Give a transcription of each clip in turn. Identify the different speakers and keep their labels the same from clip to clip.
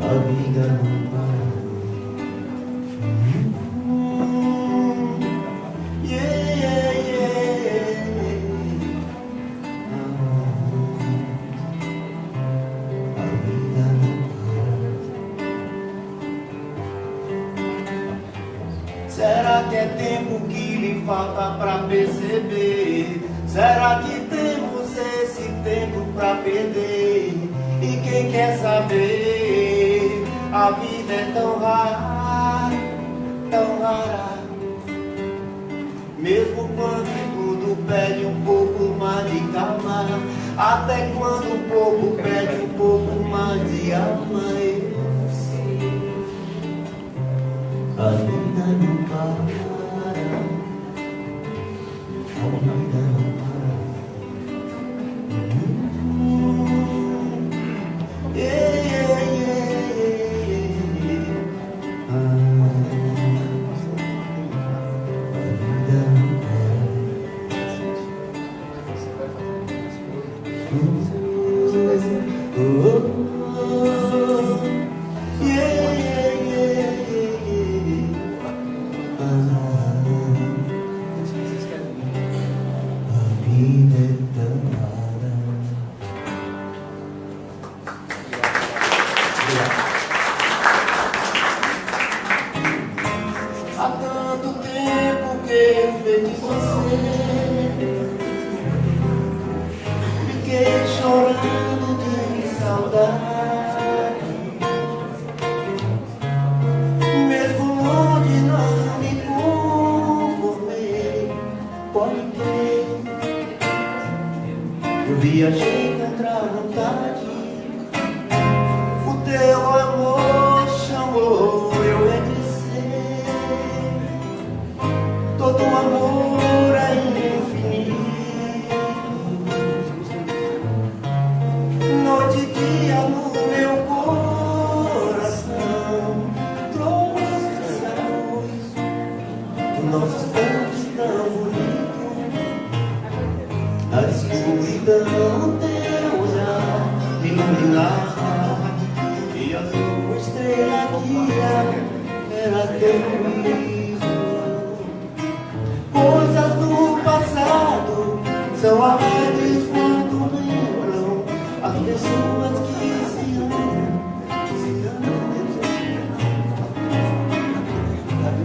Speaker 1: a vida não para. Será que é tempo que lhe falta pra perceber? Será que temos esse tempo pra perder? E quem quer saber? A vida é tão rara, tão rara. Mesmo quando tudo pede um pouco mais de calma, até quando um pouco pede um pouco mais de alma, eu sei. A vida não para, a vida não para. A vida não para. Há tanto tempo que eu vejo você, fiquei chorando de saudade. Mesmo longe não me conformei, pode crer. Eu viajei contra a vontade, o teu amor chamou, eu regressei. Todo amor é infinito, noite e dia no meu coração. Trouxe a luz do nosso instante tão bonito, a escuridão teu olhar me iluminava, e a tua estrela guia era teu juízo. Coisas do passado são alegres quando lembram as pessoas que se amam, se amam.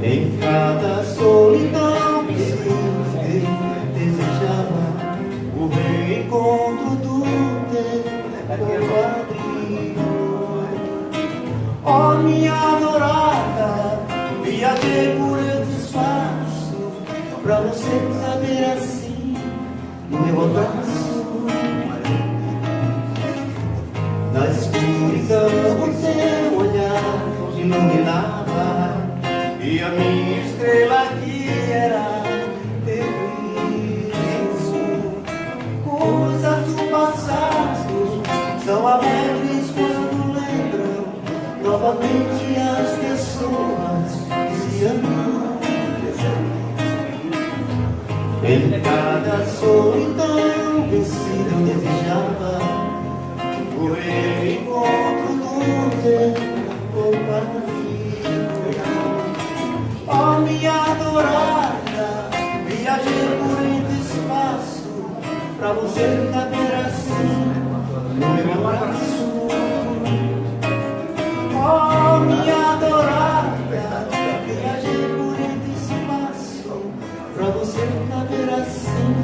Speaker 1: Em cada solidão que sempre desejava o reencontro do teu quadril. Oh, minha adorada, viajei por esse espaço pra você caber assim no meu abraço. Na escuridão o teu olhar iluminava, e a minha estrela que era teu riso. Coisas do passado são alegres quando lembram novamente as pessoas que se amam. Em cada solidão vencida eu desejava o reencontro do teu companheiro. Oh, minha adorada, viajei por entre espaço pra você caber assim no meu abraço. Oh, minha adorada, viajei por entre espaço pra você caber assim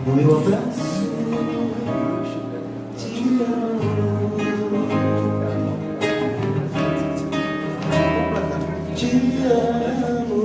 Speaker 1: no meu abraço. Te amo, te amo.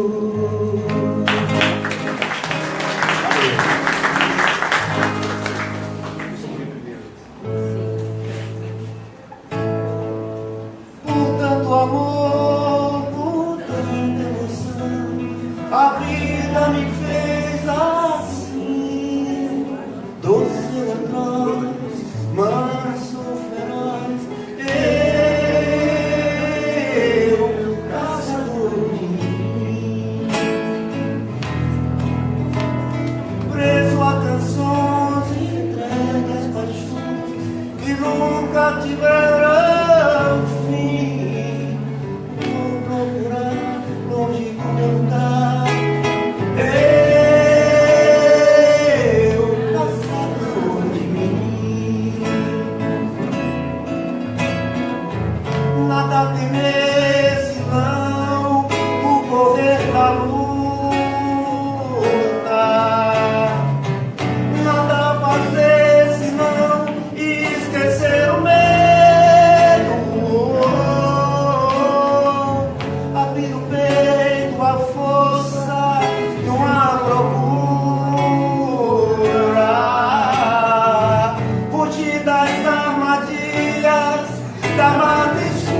Speaker 1: da mata escura,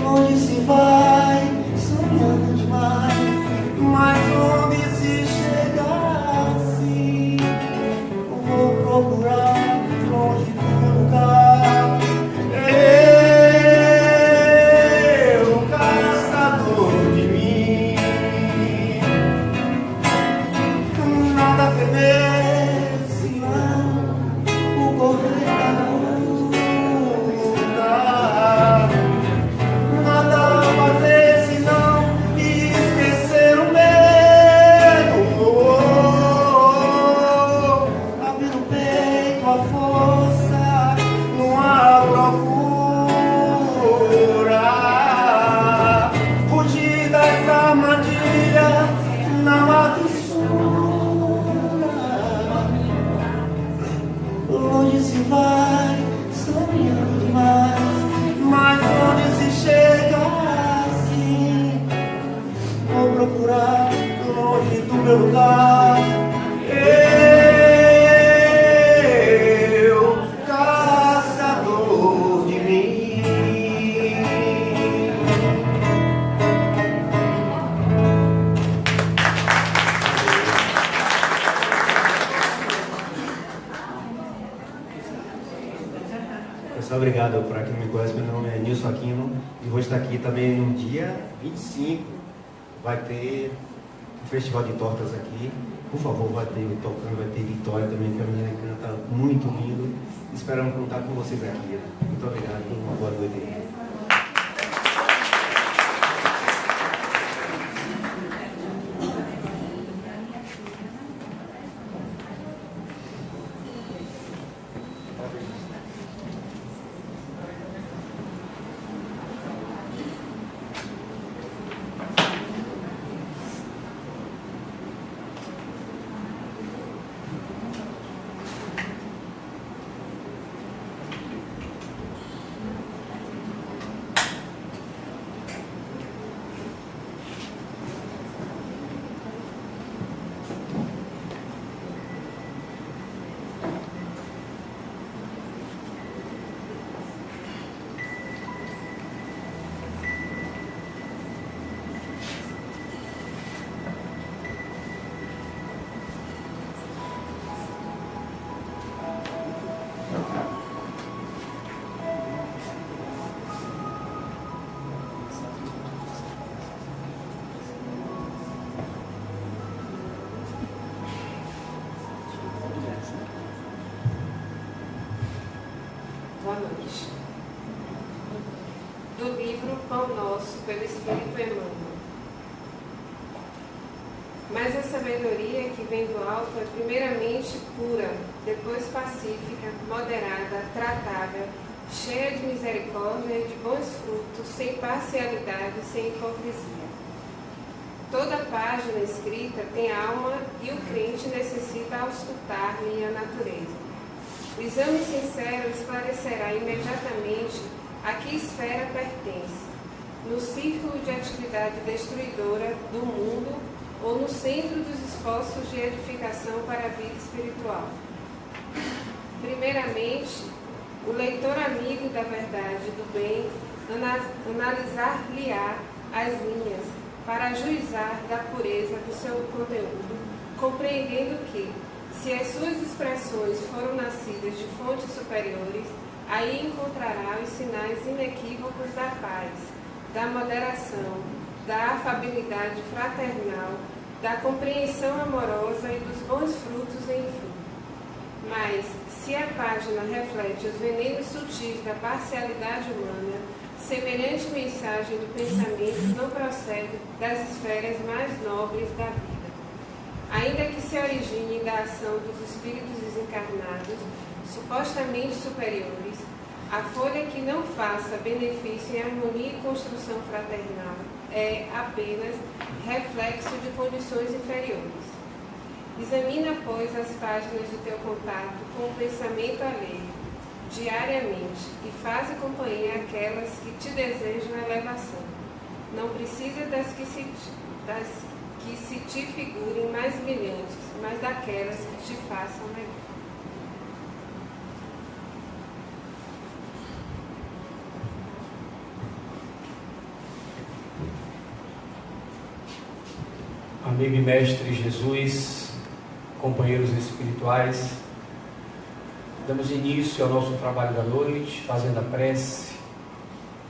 Speaker 1: onde se vai sonhando demais, mas onde se chegasse, vou procurar longe do lugar. Eu, caçador de mim, nada temer senão o correr da luta, nada fazer senão esquecer o medo, abrir no peito a força numa procura, fugir dessa armadilha na mata escura, onde se vai sonhando demais, mas onde se chega assim, vou procurar longe do meu lugar. Eu, caçador de mim. Pessoal, obrigado. Para quem não me conhece, meu nome é Nilson Aquino e vou estar aqui também no dia 25. Vai ter um festival de tortas aqui. Por favor, vai ter tocando, vai ter Vitória também, que a menina canta muito lindo. Esperamos contar com vocês aqui. Muito obrigado e uma boa noite.
Speaker 2: Boa noite. Do livro Pão Nosso, pelo Espírito Emmanuel. Mas a sabedoria que vem do alto é primeiramente pura, depois pacífica, moderada, tratável, cheia de misericórdia e de bons frutos, sem parcialidade, sem hipocrisia. Toda página escrita tem alma e o crente necessita auscultar-lhe a natureza. O exame sincero esclarecerá imediatamente a que esfera pertence, no círculo de atividade destruidora do mundo ou no centro dos esforços de edificação para a vida espiritual. Primeiramente, o leitor amigo da verdade e do bem analisar-lhe-á as linhas para ajuizar da pureza do seu conteúdo, compreendendo que, se as suas expressões foram nascidas de fontes superiores, aí encontrará os sinais inequívocos da paz, da moderação, da afabilidade fraternal, da compreensão amorosa e dos bons frutos, enfim. Mas, se a página reflete os venenos sutis da parcialidade humana, semelhante mensagem do pensamento não procede das esferas mais nobres da vida. Ainda que se origine da ação dos espíritos desencarnados, supostamente superiores, a folha que não faça benefício em harmonia e construção fraternal é apenas reflexo de condições inferiores. Examina, pois, as páginas de teu contato com o pensamento alheio, diariamente, e faze companhia àquelas que te desejam elevação. Não precisa das que se te figurem mais brilhantes, mas daquelas que te façam melhor.
Speaker 3: amigo e mestre Jesus, companheiros espirituais, damos início ao nosso trabalho da noite, fazendo a prece,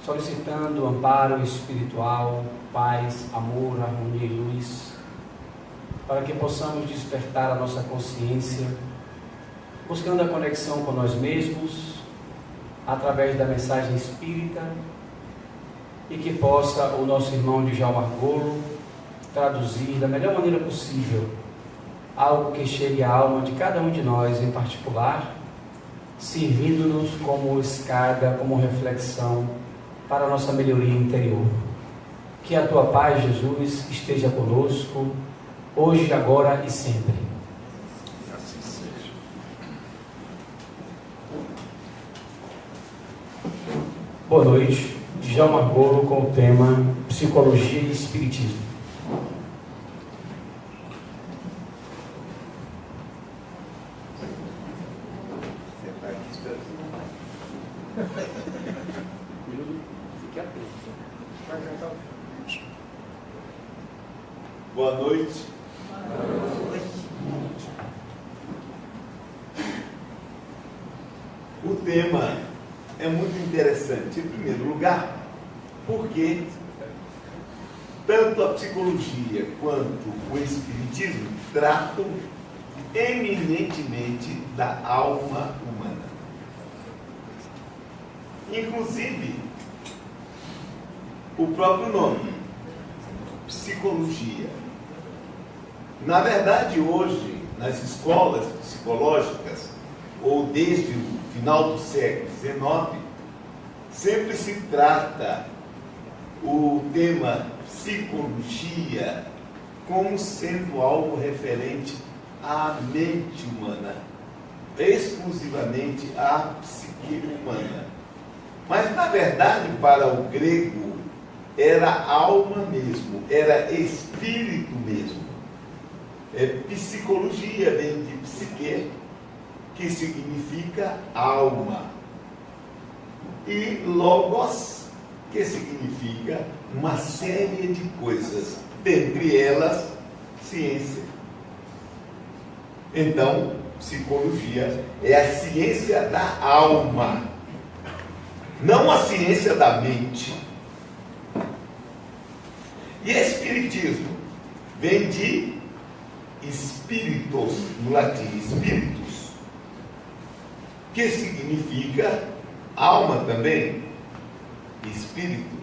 Speaker 3: solicitando amparo espiritual, paz, amor, harmonia e luz, para que possamos despertar a nossa consciência, buscando a conexão com nós mesmos, através da mensagem espírita, e que possa o nosso irmão Djalma Argolo traduzir da melhor maneira possível algo que chegue à alma de cada um de nós em particular, servindo-nos como escada, como reflexão para a nossa melhoria interior. Que a tua paz, Jesus, esteja conosco, hoje, agora e sempre.
Speaker 1: Assim seja.
Speaker 3: Boa noite. Djalma Argolo com o tema Psicologia e Espiritismo.
Speaker 1: Você está aqui esperando. Fique atento. Boa noite. O tema é muito interessante. Em primeiro lugar, porque tanto a psicologia quanto o espiritismo tratam eminentemente da alma humana. Inclusive, o próprio nome, psicologia. Na verdade, hoje, nas escolas psicológicas, ou desde o final do século XIX, sempre se trata o tema psicologia como sendo algo referente à mente humana, exclusivamente à psique humana. Mas, na verdade, para o grego, era alma mesmo, era espírito mesmo. Psicologia vem de psique, que significa alma, e logos, que significa uma série de coisas, dentre elas, ciência. Então, psicologia é a ciência da alma, não a ciência da mente. E espiritismo vem de spiritus, no latim, spiritus, que significa alma também, espírito,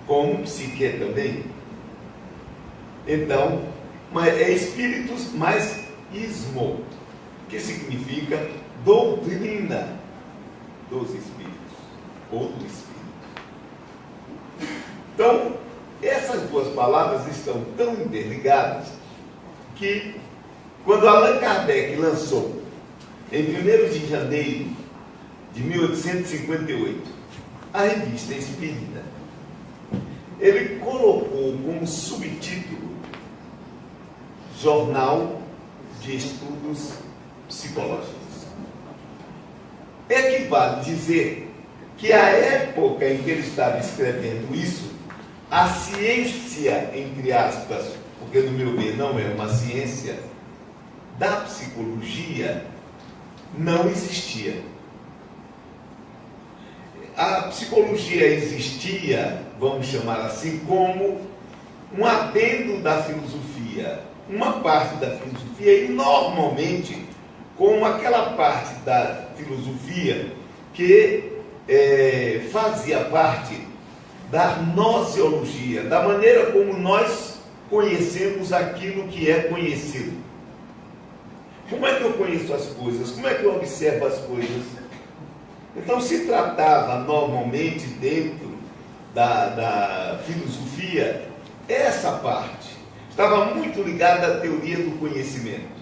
Speaker 1: como psique também. Então, é espíritus mais ismo, que significa doutrina dos espíritos, ou do espírito. Então, essas duas palavras estão tão interligadas que, quando Allan Kardec lançou, em 1º de janeiro de 1858, a Revista Espírita, ele colocou como subtítulo Jornal de Estudos Psicológicos. Equivale dizer que a época em que ele estava escrevendo isso, a ciência, entre aspas, porque no meu ver não é uma ciência, da psicologia não existia. A psicologia existia, vamos chamar assim, como um adendo da filosofia, uma parte da filosofia, e normalmente como aquela parte da filosofia que fazia parte da gnoseologia, da maneira como nós conhecemos aquilo que é conhecido. Como é que eu conheço as coisas? Como é que eu observo as coisas? Então se tratava normalmente dentro da filosofia, essa parte estava muito ligada à teoria do conhecimento.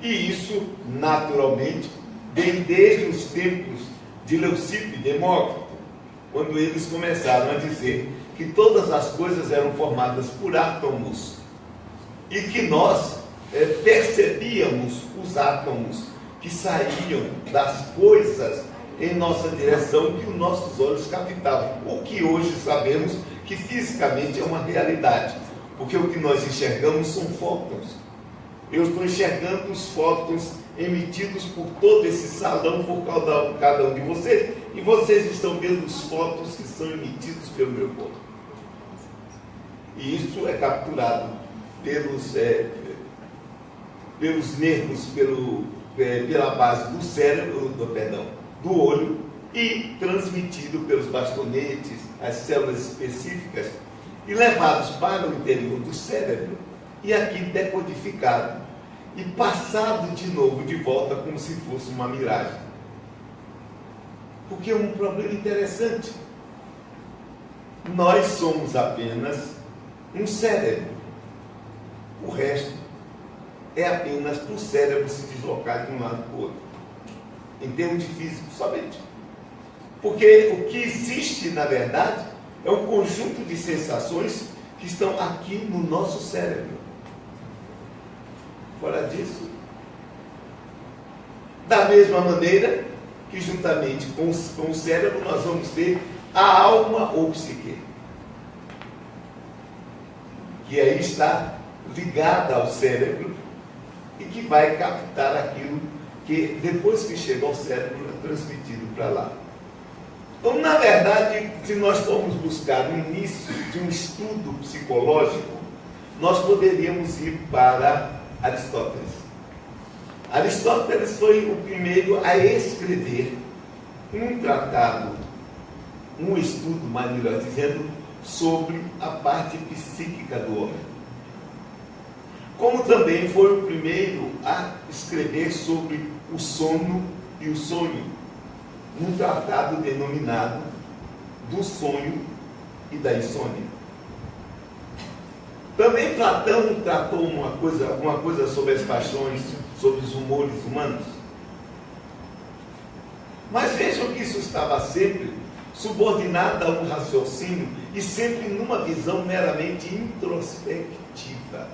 Speaker 1: E isso, naturalmente, vem desde os tempos de Leucipo e Demócrito, quando eles começaram a dizer que todas as coisas eram formadas por átomos e que nós percebíamos os átomos que saíam das coisas em nossa direção, que os nossos olhos captavam, o que hoje sabemos que fisicamente é uma realidade. Porque o que nós enxergamos são fótons. Eu estou enxergando os fótons emitidos por todo esse salão, por cada um de vocês, e vocês estão vendo os fótons que são emitidos pelo meu corpo. E isso é capturado pelos nervos, pela base do cérebro, do olho, e transmitido pelos bastonetes, as células específicas, e levados para o interior do cérebro, e aqui decodificado, e passado de novo de volta como se fosse uma miragem. Porque é um problema interessante. Nós somos apenas um cérebro. O resto é apenas para o cérebro se deslocar de um lado para o outro. Em termos de físico somente. Porque o que existe, na verdade, é um conjunto de sensações que estão aqui no nosso cérebro. Fora disso, da mesma maneira que juntamente com o cérebro nós vamos ter a alma ou psique, que aí está ligada ao cérebro e que vai captar aquilo que depois que chega ao cérebro é transmitido para lá. Então, na verdade, se nós formos buscar o início de um estudo psicológico, nós poderíamos ir para Aristóteles. Aristóteles foi o primeiro a escrever um tratado, um estudo, melhor dizendo, sobre a parte psíquica do homem. Como também foi o primeiro a escrever sobre o sono e o sonho, um tratado denominado do sonho e da insônia. Também Platão tratou uma coisa sobre as paixões, sobre os humores humanos. Mas vejam que isso estava sempre subordinado a um raciocínio e sempre numa visão meramente introspectiva.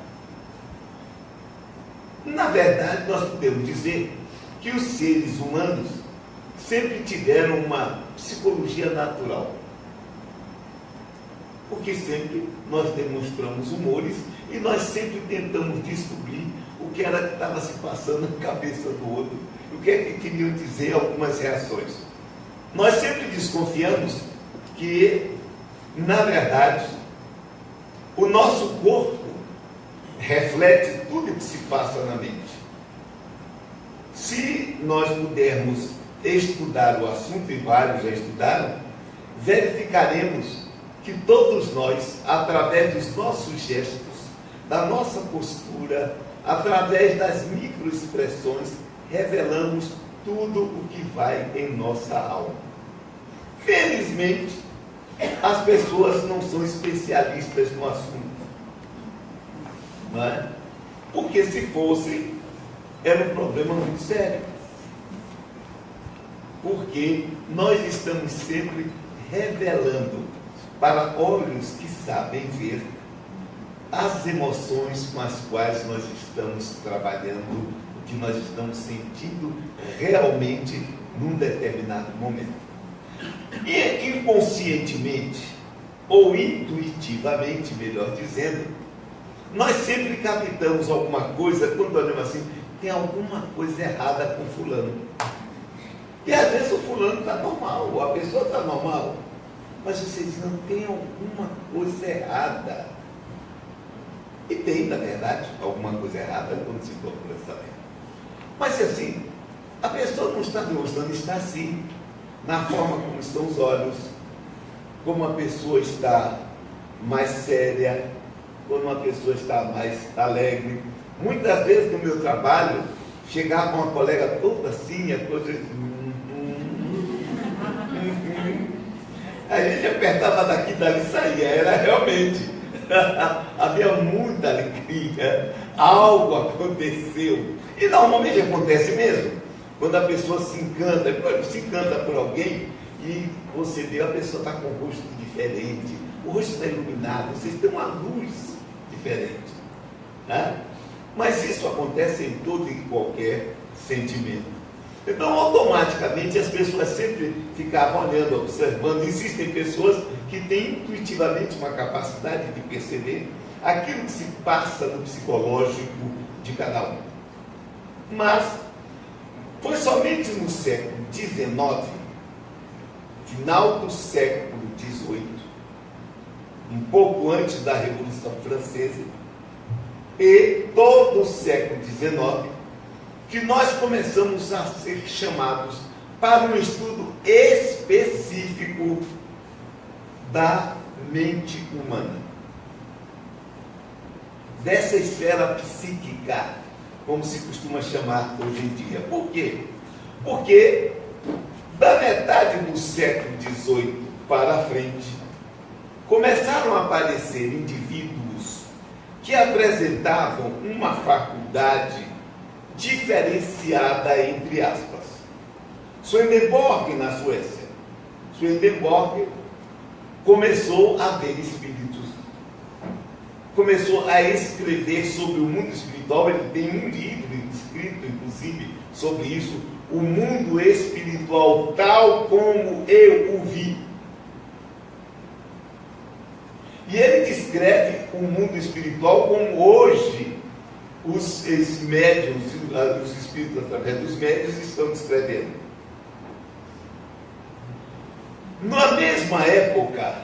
Speaker 1: Na verdade, nós podemos dizer que os seres humanos sempre tiveram uma psicologia natural. Porque sempre nós demonstramos humores e nós sempre tentamos descobrir o que era que estava se passando na cabeça do outro, o que é que queriam dizer algumas reações. Nós sempre desconfiamos que, na verdade, o nosso corpo reflete tudo o que se passa na mente. Se nós pudermos estudar o assunto, e vários já estudaram, verificaremos que todos nós, através dos nossos gestos, da nossa postura, através das microexpressões, revelamos tudo o que vai em nossa alma. Felizmente, as pessoas não são especialistas no assunto. Não é? Porque se fossem, era um problema muito sério. Porque nós estamos sempre revelando para olhos que sabem ver as emoções com as quais nós estamos trabalhando, o que nós estamos sentindo realmente num determinado momento. E inconscientemente, ou intuitivamente, melhor dizendo, nós sempre captamos alguma coisa quando olhamos assim, tem alguma coisa errada com fulano. E às vezes o fulano está normal, ou a pessoa está normal. Mas você diz, não, tem alguma coisa errada. E tem, na verdade, alguma coisa errada quando se procura saber. Mas assim, a pessoa não está demonstrando, está assim, na forma como estão os olhos, como a pessoa está mais séria, como a pessoa está mais alegre. Muitas vezes no meu trabalho, chegava uma colega toda assim, a coisa... A gente apertava daqui e dali saía, era realmente, havia muita alegria, algo aconteceu, e normalmente acontece mesmo, quando a pessoa se encanta por alguém, e você vê a pessoa está com o rosto diferente, o rosto está iluminado, vocês têm uma luz diferente, né? Mas isso acontece em todo e qualquer sentimento. Então, automaticamente, as pessoas sempre ficavam olhando, observando. Existem pessoas que têm intuitivamente uma capacidade de perceber
Speaker 4: aquilo que se passa no psicológico de cada um. Mas foi somente no século XIX, final do século XVIII, um pouco antes da Revolução Francesa, e todo o século XIX, que nós começamos a ser chamados para um estudo específico da mente humana, dessa esfera psíquica, como se costuma chamar hoje em dia. Por quê? Porque da metade do século XVIII para frente, começaram a aparecer indivíduos que apresentavam uma faculdade diferenciada, entre aspas. Swedenborg, na Suécia. Swedenborg começou a ver espíritos, começou a escrever sobre o mundo espiritual. Ele tem um livro escrito, inclusive, sobre isso, O Mundo Espiritual Tal Como Eu O Vi. E ele descreve o mundo espiritual como hoje os médiuns, os espíritos através dos médiuns estão descrevendo. Na mesma época,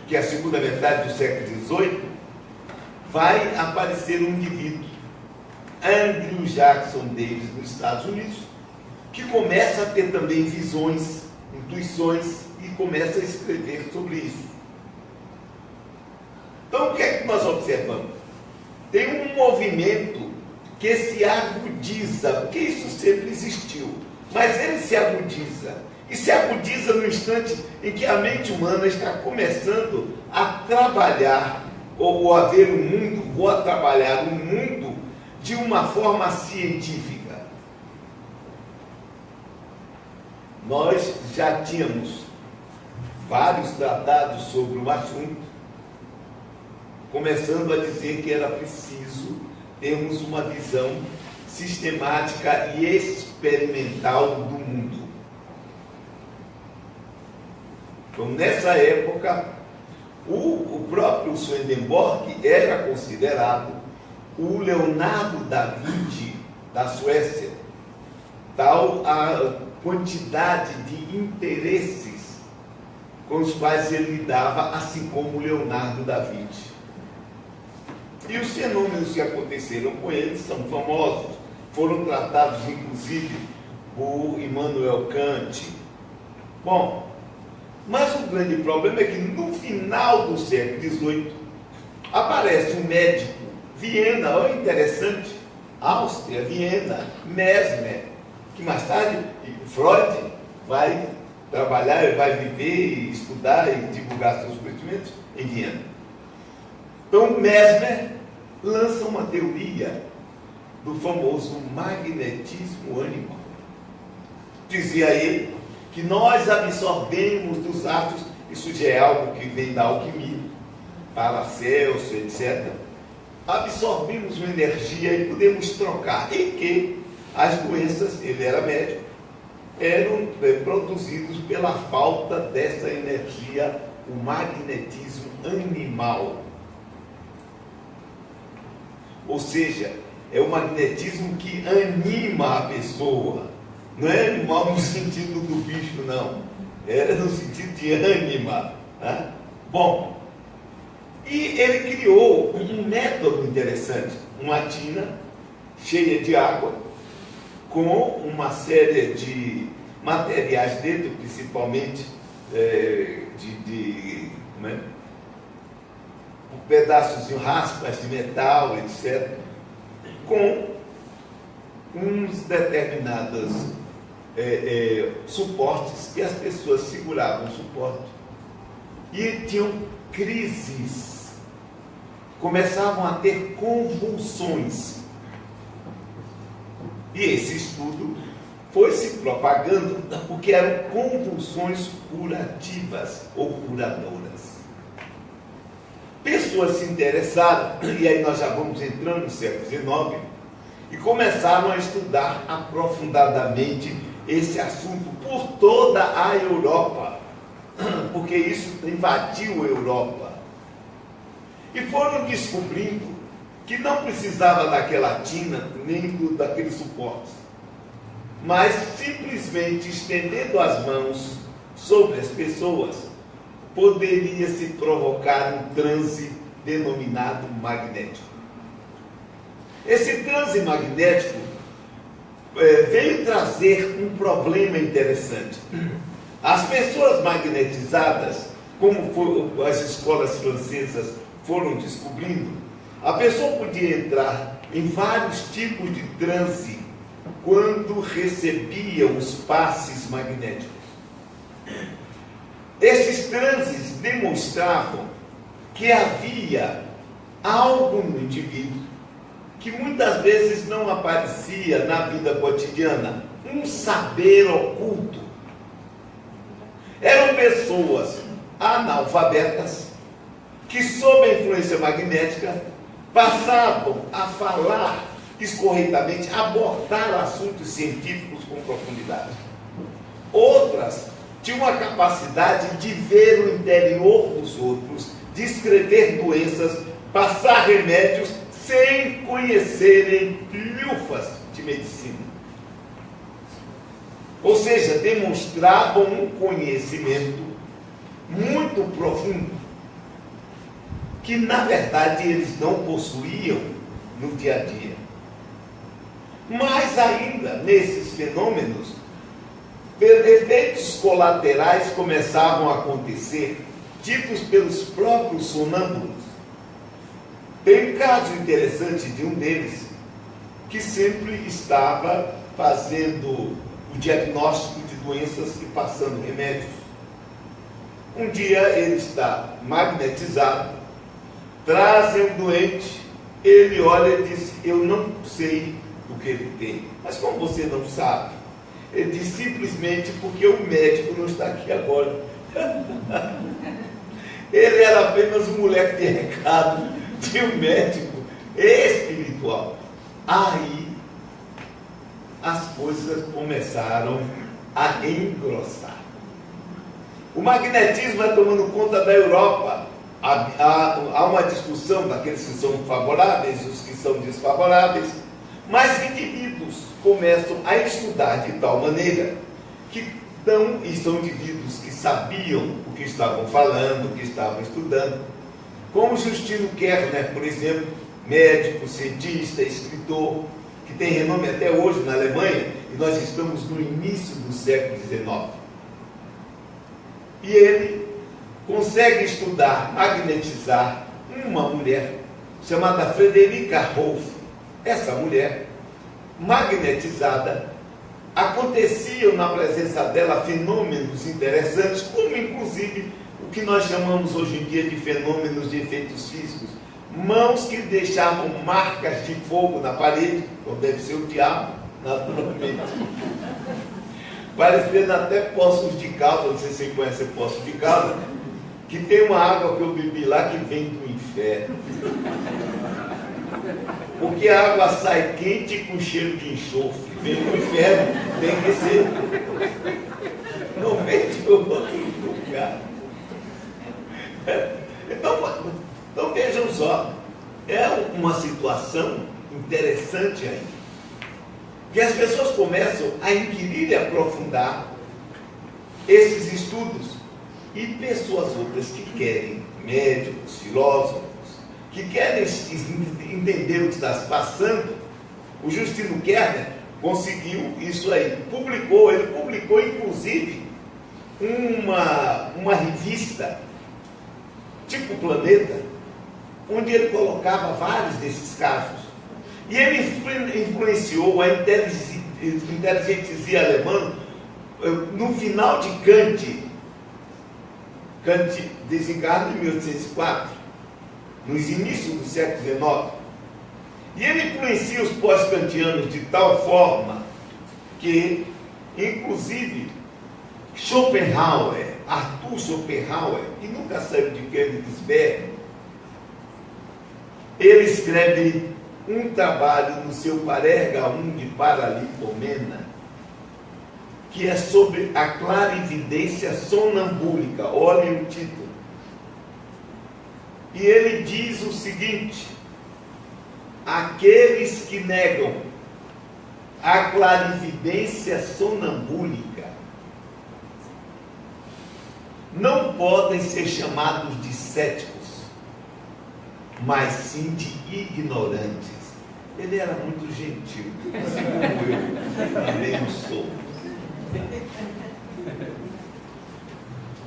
Speaker 4: que é a segunda metade do século XVIII, vai aparecer um indivíduo, Andrew Jackson Davis, nos Estados Unidos, que começa a ter também visões, intuições, e começa a escrever sobre isso. Então, o que é que nós observamos? Tem um movimento que se agudiza, porque isso sempre existiu, mas ele se agudiza. E se agudiza no instante em que a mente humana está começando a trabalhar, ou a ver o mundo, ou a trabalhar o mundo de uma forma científica. Nós já tínhamos vários tratados sobre o assunto, começando a dizer que era preciso termos uma visão sistemática e experimental do mundo. Então, nessa época, o próprio Swedenborg era considerado o Leonardo da Vinci da Suécia, tal a quantidade de interesses com os quais ele lidava, assim como Leonardo da Vinci. E os fenômenos que aconteceram com ele são famosos, foram tratados inclusive por Immanuel Kant. Bom, mas o grande problema é que no final do século XVIII aparece um médico, Viena, olha interessante, Áustria, Viena, Mesmer, que mais tarde Freud vai trabalhar, vai viver e estudar e divulgar seus conhecimentos em Viena. Então, Mesmer lança uma teoria do famoso magnetismo animal. Dizia ele que nós absorvemos dos astros, isso já é algo que vem da alquimia, Paracelso, etc. Absorvemos uma energia e podemos trocar, e que as doenças, ele era médico, eram produzidos pela falta dessa energia, o magnetismo animal. Ou seja, é o magnetismo que anima a pessoa. Não é animal no sentido do bicho, não. É no sentido de ânima. Né? Bom, e ele criou um método interessante. Uma tina cheia de água, com uma série de materiais dentro, principalmente como é? Pedaços de raspas de metal, etc., com uns determinados suportes, que as pessoas seguravam o suporte e tinham crises, começavam a ter convulsões. E esse estudo foi se propagando porque eram convulsões curativas ou curadoras. Pessoas se interessaram, e aí nós já vamos entrando no século XIX, e começaram a estudar aprofundadamente esse assunto por toda a Europa, porque isso invadiu a Europa. E foram descobrindo que não precisava daquela tina, nem daqueles suportes, mas simplesmente estendendo as mãos sobre as pessoas, poderia se provocar um transe denominado magnético. Esse transe magnético veio trazer um problema interessante. As pessoas magnetizadas, como as escolas francesas foram descobrindo, a pessoa podia entrar em vários tipos de transe quando recebia os passes magnéticos. Esses transes demonstravam que havia algo no indivíduo que muitas vezes não aparecia na vida cotidiana, um saber oculto. Eram pessoas analfabetas que, sob a influência magnética, passavam a falar escorretamente, a abordar assuntos científicos com profundidade. Outras tinham a capacidade de ver o interior dos outros, descrever doenças, passar remédios sem conhecerem lufas de medicina. Ou seja, demonstravam um conhecimento muito profundo que, na verdade, eles não possuíam no dia a dia. Mais ainda, nesses fenômenos, efeitos colaterais começavam a acontecer, ditos pelos próprios sonâmbulos. Tem um caso interessante de um deles, que sempre estava fazendo o diagnóstico de doenças e passando remédios. Um dia ele está magnetizado, trazem um doente, ele olha e diz: eu não sei o que ele tem. Mas como você não sabe? Ele diz: simplesmente porque o médico não está aqui agora. Ele era apenas um moleque de recado de um médico espiritual. Aí as coisas começaram a engrossar. O magnetismo vai tomando conta da Europa. Há uma discussão daqueles que são favoráveis e os que são desfavoráveis, mas indivíduos começam a estudar de tal maneira que são indivíduos que sabiam o que estavam falando, o que estavam estudando, como Justino Kerner, por exemplo, médico, cientista, escritor, que tem renome até hoje na Alemanha, e nós estamos no início do século XIX. E ele consegue estudar, magnetizar uma mulher chamada Frederica Rolf. Essa mulher, magnetizada, aconteciam na presença dela fenômenos interessantes, como inclusive o que nós chamamos hoje em dia de fenômenos de efeitos físicos. Mãos que deixavam marcas de fogo na parede, ou deve ser o diabo, naturalmente. Parecendo até Poços de Caldas, não sei se você conhece Poços de Caldas, que tem uma água que eu bebi lá que vem do inferno. Porque a água sai quente com cheiro de enxofre. Vem do inferno, tem que ser. Não vem de outro lugar. Então vejam só, é uma situação interessante aí, que as pessoas começam a inquirir e aprofundar esses estudos, e pessoas outras que querem, médicos, filósofos, que querem entender o que está se passando. O Justino Kerner conseguiu isso aí, ele publicou inclusive uma revista tipo Planeta, onde ele colocava vários desses casos. E ele influenciou a inteligentsia alemã no final de Kant. Kant desencarna em 1804, nos inícios do século XIX. E ele influencia os pós-kantianos de tal forma que, inclusive, Arthur Schopenhauer, que nunca saiu de Königsberg, ele escreve um trabalho no seu Parerga 1 de Paralipomena, que é sobre a clarividência sonambúlica. Olhem o título. E ele diz o seguinte: aqueles que negam a clarividência sonambúlica não podem ser chamados de céticos, mas sim de ignorantes. Ele era muito gentil, assim como eu também o sou.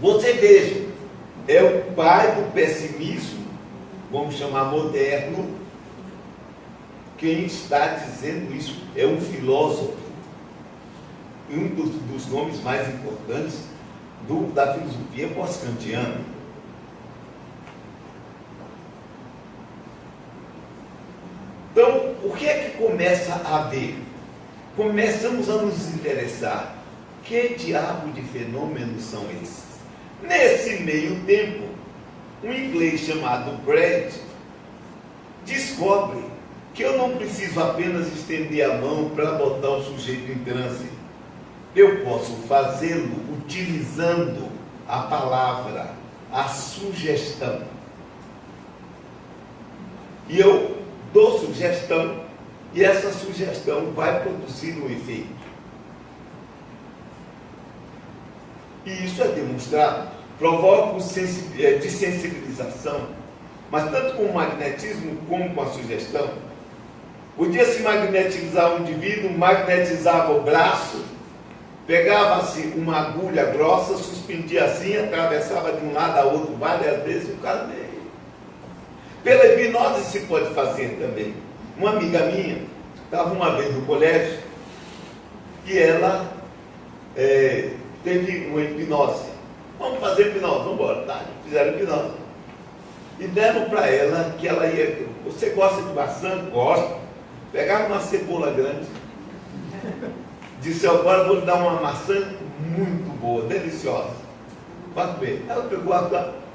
Speaker 4: Você veja, é o pai do pessimismo, vamos chamar moderno. Quem está dizendo isso é um filósofo, um dos nomes mais importantes da filosofia pós-kantiana. Então, o que é que começa a ver? Começamos a nos interessar. Que diabo de fenômenos são esses? Nesse meio tempo, um inglês chamado Brad descobre que eu não preciso apenas estender a mão para botar o sujeito em transe. Eu posso fazê-lo utilizando a palavra, a sugestão. E eu dou sugestão, e essa sugestão vai produzir um efeito. E isso é demonstrado, provoca de sensibilização, mas tanto com o magnetismo como com a sugestão. Podia se magnetizar o indivíduo, magnetizava o braço, pegava-se uma agulha grossa, suspendia assim, atravessava de um lado a outro várias vezes, o cara nem... Pela hipnose se pode fazer também. Uma amiga minha estava uma vez no colégio e ela teve uma hipnose. Vamos fazer hipnose, vamos embora. Tá, fizeram hipnose. E deram para ela que ela ia... Você gosta de maçã? Gosto. Pegaram uma cebola grande. Disse, agora vou lhe dar uma maçã muito boa, deliciosa. Vai comer. Ela pegou a...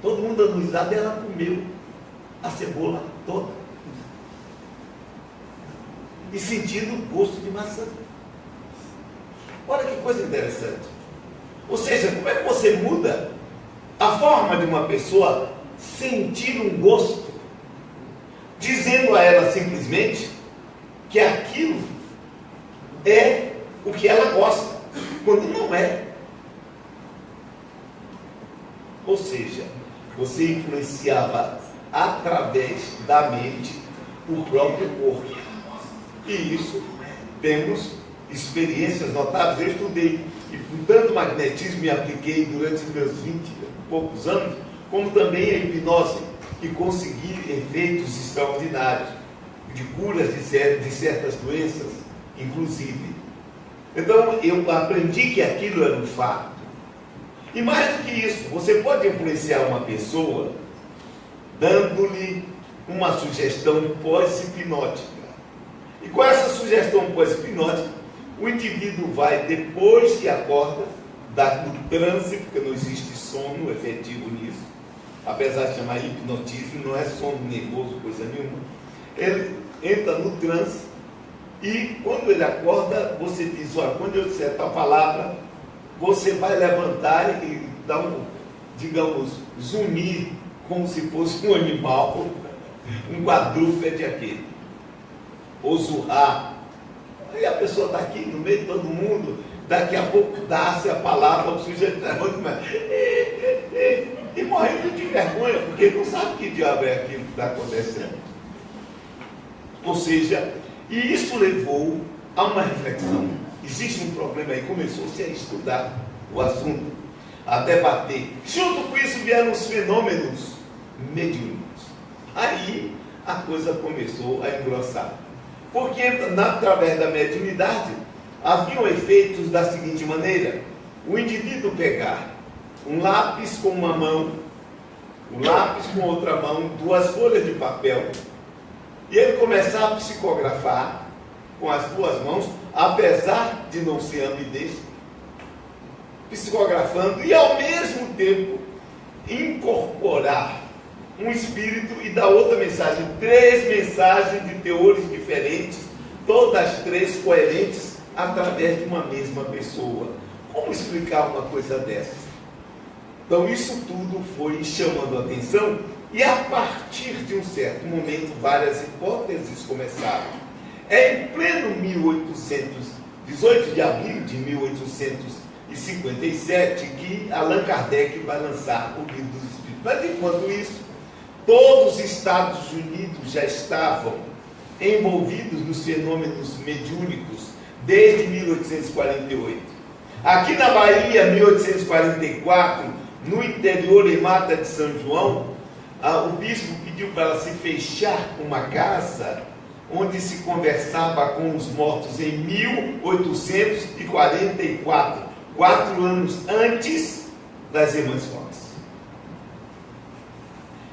Speaker 4: Todo mundo dando risada e ela comeu a cebola toda. E sentindo o gosto de maçã. Olha que coisa interessante. Ou seja, como é que você muda a forma de uma pessoa sentir um gosto, dizendo a ela simplesmente que aquilo é o que ela gosta, quando não é. Ou seja, você influenciava através da mente o próprio corpo. E isso temos experiências notáveis. Eu estudei e com tanto magnetismo me apliquei durante meus 20 e poucos anos, como também a hipnose, e consegui efeitos extraordinários de curas de certas doenças, inclusive. Então eu aprendi que aquilo era um fato. E mais do que isso, você pode influenciar uma pessoa dando-lhe uma sugestão pós-hipnótica. E com essa sugestão pós-hipnótica, o indivíduo vai, depois que acorda, do transe, porque não existe sono efetivo nisso, apesar de chamar hipnotismo, não é sono nervoso, coisa nenhuma. Ele entra no transe e quando ele acorda, você diz, olha, quando eu disser tal palavra, você vai levantar e dar digamos, zunir, como se fosse um animal, um quadrúpede aquele, ou zurrar. Aí a pessoa está aqui no meio de todo mundo, daqui a pouco dá-se a palavra, o sujeito levanta e morrendo de vergonha, porque não sabe que diabo é aquilo que está acontecendo. Ou seja, e isso levou a uma reflexão. Existe um problema aí, começou-se a estudar o assunto, a debater. Junto com isso vieram os fenômenos mediúnicos. Aí a coisa começou a engrossar. Porque através da mediunidade haviam efeitos da seguinte maneira: o indivíduo pegar um lápis com uma mão, o lápis com outra mão, duas folhas de papel, e ele começar a psicografar com as duas mãos, apesar de não ser ambidestro, psicografando e ao mesmo tempo incorporar um espírito e dar outra mensagem, 3 mensagens de teores diferentes, todas 3 coerentes através de uma mesma pessoa. Como explicar uma coisa dessa? Então isso tudo foi chamando a atenção, e a partir de um certo momento várias hipóteses começaram. É em pleno 1800, 18 de abril de 1857, que Allan Kardec vai lançar o Livro dos Espíritos. Mas enquanto isso, todos os Estados Unidos já estavam envolvidos nos fenômenos mediúnicos desde 1848. Aqui na Bahia, 1844, no interior em Mata de São João, o bispo pediu para ela se fechar uma casa onde se conversava com os mortos em 1844, 4 anos antes das Irmãs Fox.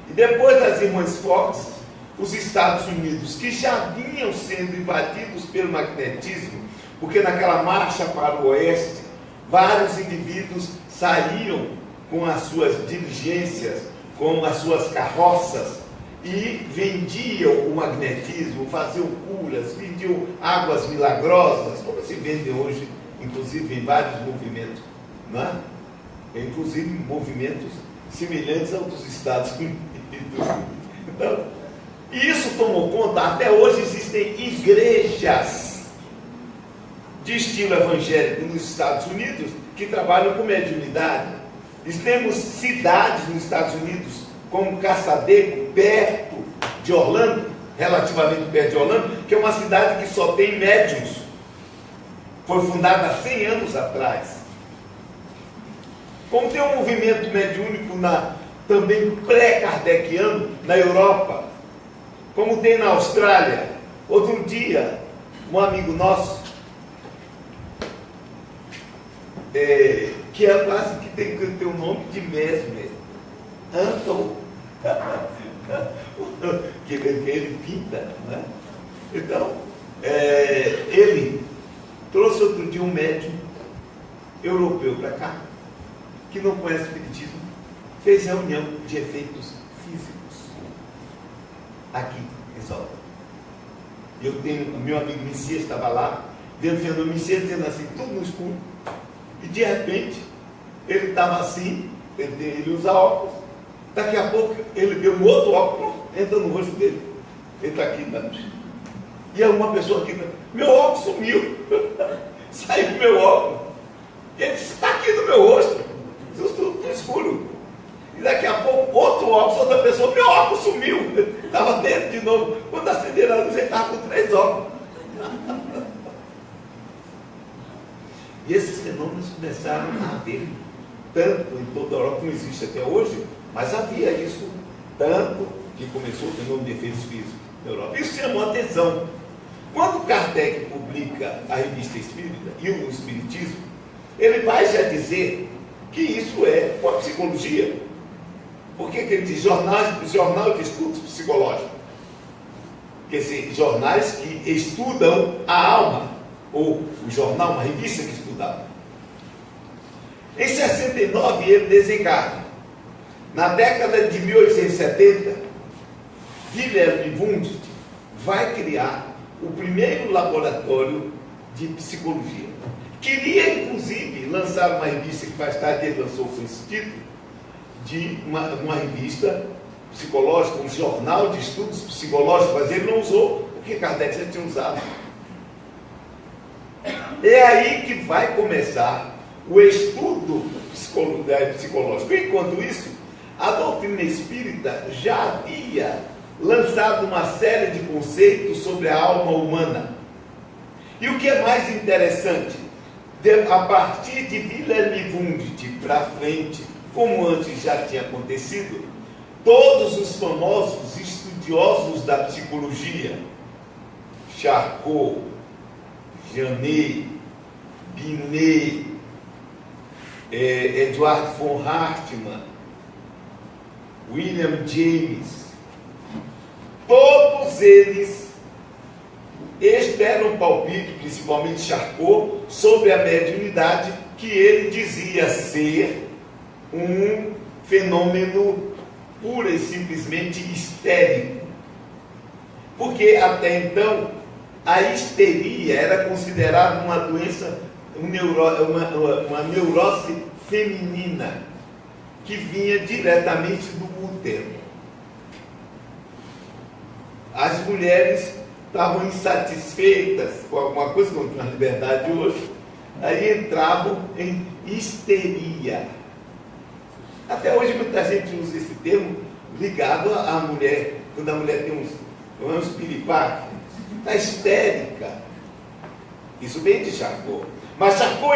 Speaker 4: E depois das Irmãs Fox, os Estados Unidos, que já vinham sendo invadidos pelo magnetismo, porque naquela marcha para o oeste, vários indivíduos saíam com as suas diligências, com as suas carroças, e vendiam o magnetismo, faziam curas, vendiam águas milagrosas, como se vende hoje, inclusive em vários movimentos, não é? Inclusive movimentos semelhantes aos dos Estados Unidos. Então, isso tomou conta. Até hoje existem igrejas de estilo evangélico nos Estados Unidos que trabalham com mediunidade. Nós temos cidades nos Estados Unidos, como Caçadego, perto de Orlando, relativamente perto de Orlando, que é uma cidade que só tem médiuns. Foi fundada há 100 anos atrás. Como tem um movimento mediúnico também pré-kardeciano na Europa, como tem na Austrália. Outro dia, um amigo nosso, que é quase que tem que ter o nome de Mesmer, Anton, que ele pinta, né? Então, ele trouxe outro dia um médium europeu para cá, que não conhece espiritismo, fez reunião de efeitos físicos aqui em Salvador. Eu tenho, meu amigo Messias estava lá, vendo o fenômeno Messias dizendo assim, tudo no escuro, e de repente ele estava assim, ele usa óculos, daqui a pouco ele deu um outro óculos, entra no rosto dele, ele está aqui, né? E uma pessoa aqui, meu óculos sumiu, saiu meu óculos, e ele disse, está aqui no meu rosto, tudo escuro. E daqui a pouco, outro óculos, outra pessoa, meu óculos sumiu, estava dentro de novo. Quando acenderam a luz, ele estava com 3 óculos. E esses fenômenos começaram a haver, tanto em toda a Europa, como existe até hoje, mas havia isso, tanto que começou o fenômeno de efeitos físicos na Europa. Isso chamou a atenção. Quando Kardec publica a Revista Espírita e o Espiritismo, ele vai já dizer que isso é uma psicologia. Por que ele diz jornal de estudos psicológicos? Quer dizer, jornais que estudam a alma, ou o jornal, uma revista que estuda a alma. Em 69 ele desencarna. Na década de 1870, Wilhelm Wundt vai criar o primeiro laboratório de psicologia. Queria, inclusive, lançar uma revista que mais tarde ele lançou com esse título, de uma revista psicológica, um jornal de estudos psicológicos, mas ele não usou, porque Kardec já tinha usado. É aí que vai começar o estudo psicológico. Enquanto isso, a doutrina espírita já havia lançado uma série de conceitos sobre a alma humana. E o que é mais interessante, a partir de Wilhelm Wundt para frente, como antes já tinha acontecido, todos os famosos estudiosos da psicologia, Charcot, Janet, Binet, Eduard von Hartmann, William James, todos eles deram um palpite, principalmente Charcot, sobre a mediunidade, que ele dizia ser um fenômeno pura e simplesmente histérico. Porque até então a histeria era considerada uma doença, uma neurose feminina. que vinha diretamente do útero. As mulheres estavam insatisfeitas com alguma coisa, não tinham liberdade hoje, aí entravam em histeria. Até hoje muita gente usa esse termo ligado à mulher, quando a mulher tem uns piripaque, está histérica. Isso vem de Charcot. Mas Charcot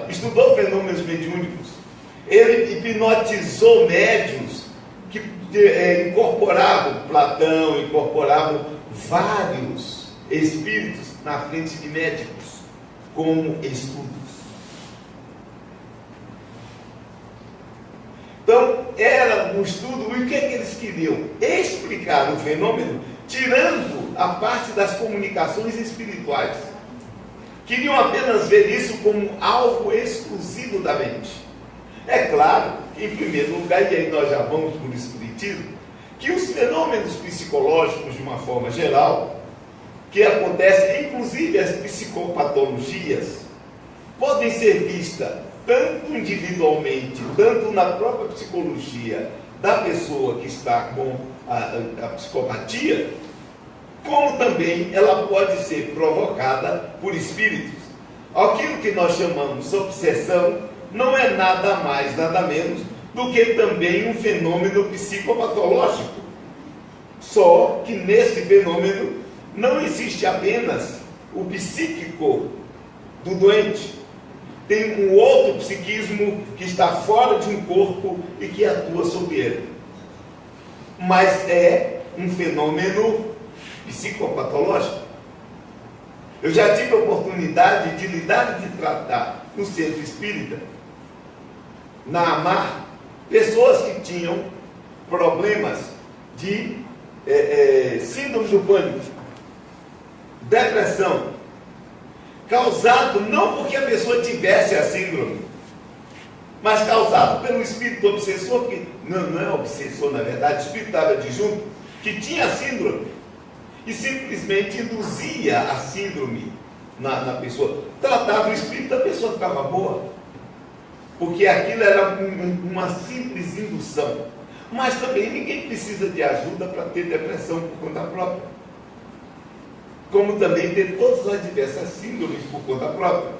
Speaker 4: estudou fenômenos mediúnicos. Ele hipnotizou médiuns que incorporavam Platão, incorporavam vários espíritos na frente de médicos, como estudos. Então, era um estudo, e o que é que eles queriam? Explicar o fenômeno, tirando a parte das comunicações espirituais. Queriam apenas ver isso como algo exclusivo da mente. É claro que, em primeiro lugar, e aí nós já vamos por espiritismo, que os fenômenos psicológicos, de uma forma geral, que acontecem, inclusive as psicopatologias, podem ser vistas tanto individualmente, tanto na própria psicologia da pessoa que está com a psicopatia, como também ela pode ser provocada por espíritos. Aquilo que nós chamamos de obsessão não é nada mais, nada menos do que também um fenômeno psicopatológico. Só que nesse fenômeno não existe apenas o psíquico do doente. Tem um outro psiquismo que está fora de um corpo e que atua sobre ele. Mas é um fenômeno psicopatológico. Eu já tive a oportunidade de lidar e de tratar no centro espírita, na AMAR, pessoas que tinham problemas de síndrome do pânico, depressão, causado não porque a pessoa tivesse a síndrome, mas causado pelo espírito obsessor, que não é obsessor na verdade, o espírito estava adjunto, que tinha a síndrome, e simplesmente induzia a síndrome na pessoa. Tratava o espírito, a pessoa ficava boa, porque aquilo era uma simples indução. Mas também ninguém precisa de ajuda para ter depressão por conta própria, como também ter todas as diversas síndromes por conta própria,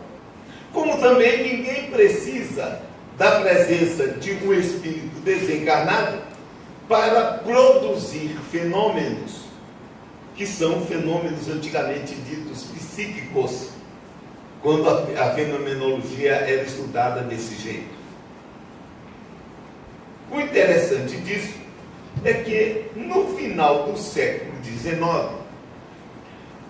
Speaker 4: como também ninguém precisa da presença de um espírito desencarnado para produzir fenômenos que são fenômenos antigamente ditos psíquicos, quando a fenomenologia era estudada desse jeito. O interessante disso é que no final do século XIX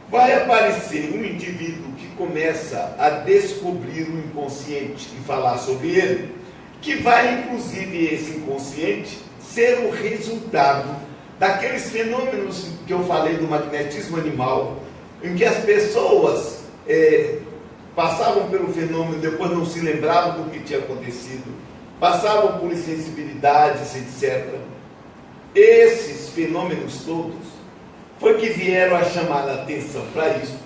Speaker 4: vai aparecer um indivíduo que começa a descobrir o inconsciente e falar sobre ele, que vai inclusive esse inconsciente ser o resultado daqueles fenômenos que eu falei do magnetismo animal, em que as pessoas passavam pelo fenômeno, depois não se lembravam do que tinha acontecido, passavam por insensibilidades, etc. Esses fenômenos todos foi que vieram a chamar a atenção para isso.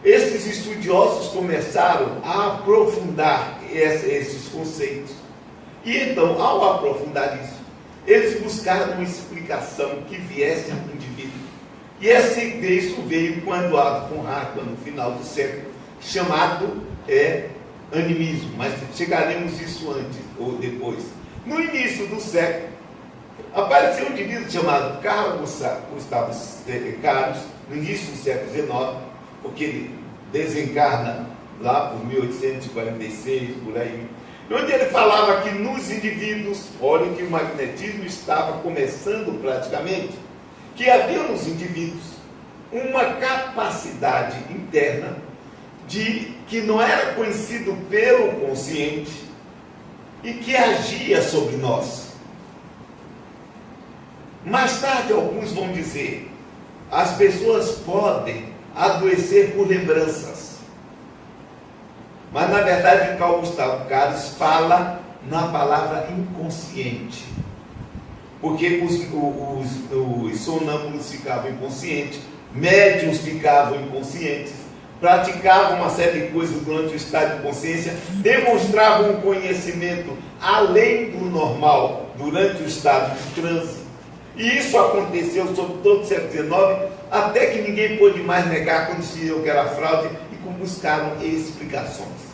Speaker 4: Esses estudiosos começaram a aprofundar esses conceitos. E então, ao aprofundar isso, eles buscaram uma explicação que viesse do indivíduo. E isso veio com Eduardo von Hartmann, no final do século, chamado animismo, mas chegaremos isso antes ou depois. No início do século, apareceu um indivíduo chamado Carl Gustav Carlos, no início do século XIX, porque ele desencarna lá por 1846, por aí, onde ele falava que nos indivíduos, olhem que o magnetismo estava começando praticamente, que havia nos indivíduos uma capacidade interna que não era conhecido pelo consciente e que agia sobre nós. Mais tarde alguns vão dizer, as pessoas podem adoecer por lembranças. Mas na verdade Carl Gustav Carlos fala na palavra inconsciente. Porque os sonâmbulos ficavam inconscientes, médiuns ficavam inconscientes, praticavam uma série de coisas durante o estado de consciência, demonstravam um conhecimento além do normal durante o estado de transe. E isso aconteceu sobre todo o século XIX, até que ninguém pôde mais negar quando se viu que era fraude e buscaram explicações.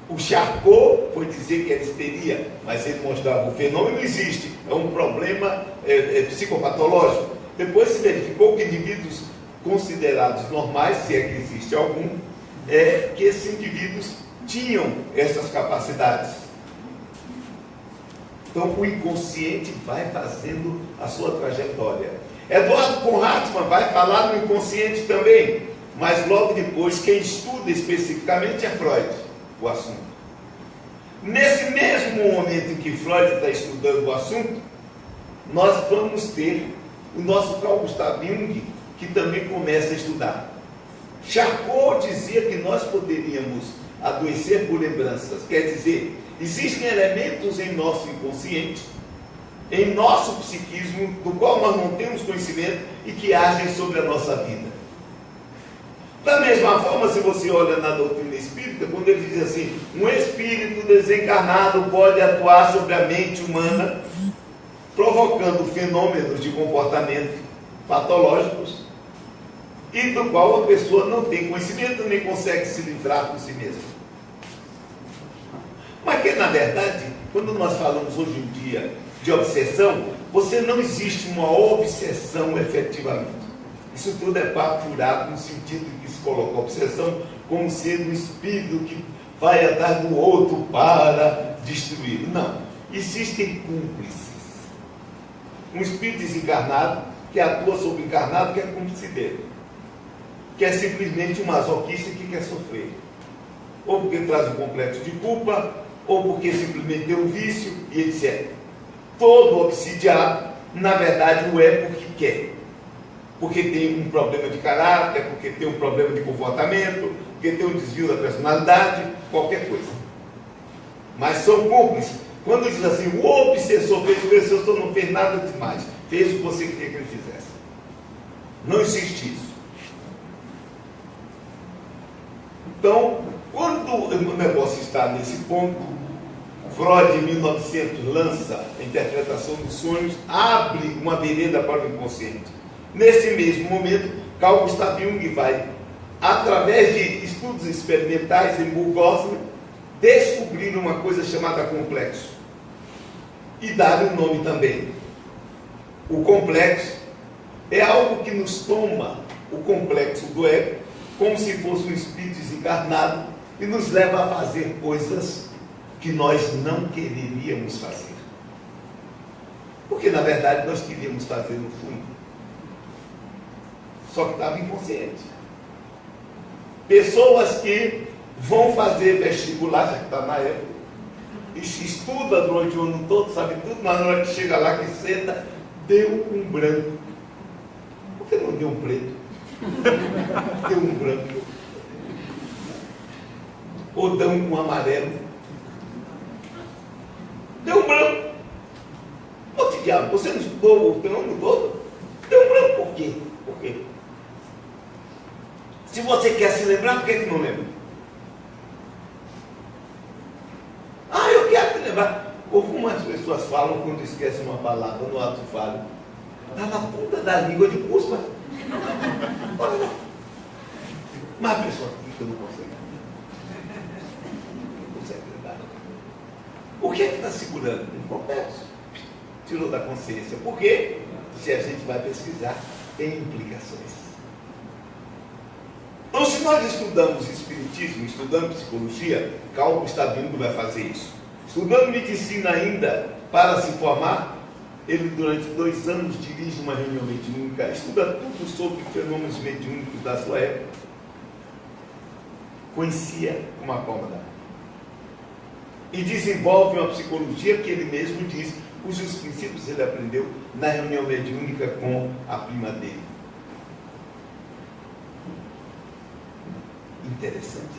Speaker 4: O Charcot foi dizer que era histeria, mas ele mostrava o fenômeno existe, é um problema psicopatológico. Depois se verificou que indivíduos considerados normais, se é que existe algum, que esses indivíduos tinham essas capacidades. Então o inconsciente vai fazendo a sua trajetória. Eduardo von Hartmann vai falar no inconsciente também, mas logo depois quem estuda especificamente é Freud, o assunto. Nesse mesmo momento em que Freud está estudando o assunto, nós vamos ter o nosso Carl Gustav Jung, que também começa a estudar. Charcot dizia que nós poderíamos adoecer por lembranças, quer dizer, existem elementos em nosso inconsciente, em nosso psiquismo, do qual nós não temos conhecimento e que agem sobre a nossa vida. Da mesma forma, se você olha na doutrina espírita, quando ele diz assim, um espírito desencarnado pode atuar sobre a mente humana, provocando fenômenos de comportamento patológicos, e do qual a pessoa não tem conhecimento, nem consegue se livrar por si mesma. Mas que, na verdade, quando nós falamos hoje em dia de obsessão, você não existe uma obsessão efetivamente. Isso tudo é papo furado no sentido de que se coloca a obsessão como sendo um espírito que vai atrás do outro para destruí-lo. Não. Existem cúmplices. Um espírito desencarnado que atua sobre o encarnado que é cúmplice dele. Que é simplesmente um masoquista que quer sofrer. Ou porque traz um complexo de culpa, ou porque simplesmente deu um vício, e etc. Todo obsidiado, na verdade, o é porque quer. Porque tem um problema de caráter, porque tem um problema de comportamento, porque tem um desvio da personalidade, qualquer coisa. Mas são cúmplices. Quando diz assim, o obsessor fez o obsessor não fez nada demais, fez o que você queria que ele fizesse. Não existe isso. Então, quando o negócio está nesse ponto, Freud, em 1900, lança a interpretação dos sonhos, abre uma vereda para o inconsciente. Nesse mesmo momento, Carl Gustav Jung vai, através de estudos experimentais em Burgosling, descobrir uma coisa chamada complexo. E dar um nome também. O complexo é algo que nos toma, o complexo do ego, como se fosse um espírito desencarnado, e nos leva a fazer coisas que nós não quereríamos fazer. Porque, na verdade, nós queríamos fazer no fundo. Só que estava inconsciente. Pessoas que vão fazer vestibular, já que está na época, e estuda durante o ano todo, sabe tudo, mas na hora que chega lá, que senta, deu um branco. Por que não deu um preto? Deu um branco. Ou deu um amarelo. Deu um branco. Ô diabo, você não estudou o fenômeno todo? Deu um branco. Por quê? Por quê? Se você quer se lembrar, por que não lembra? Ah, eu quero me lembrar. Ou como as pessoas falam quando esquecem uma palavra no ato falho. Está na ponta da língua de cuspa. Olha lá. Mas a pessoa fica, não consegue. Não consegue lembrar. O que é que está segurando? Um complexo. Tirou da consciência. Por quê? Se a gente vai pesquisar, tem implicações. Então, se nós estudamos espiritismo, estudamos psicologia, Carl Gustav Jung vai fazer isso. Estudando medicina ainda, para se formar, ele durante 2 anos dirige uma reunião mediúnica, estuda tudo sobre fenômenos mediúnicos da sua época. Conhecia como a palma da mão. E desenvolve uma psicologia que ele mesmo diz, cujos princípios ele aprendeu na reunião mediúnica com a prima dele. Interessante isso.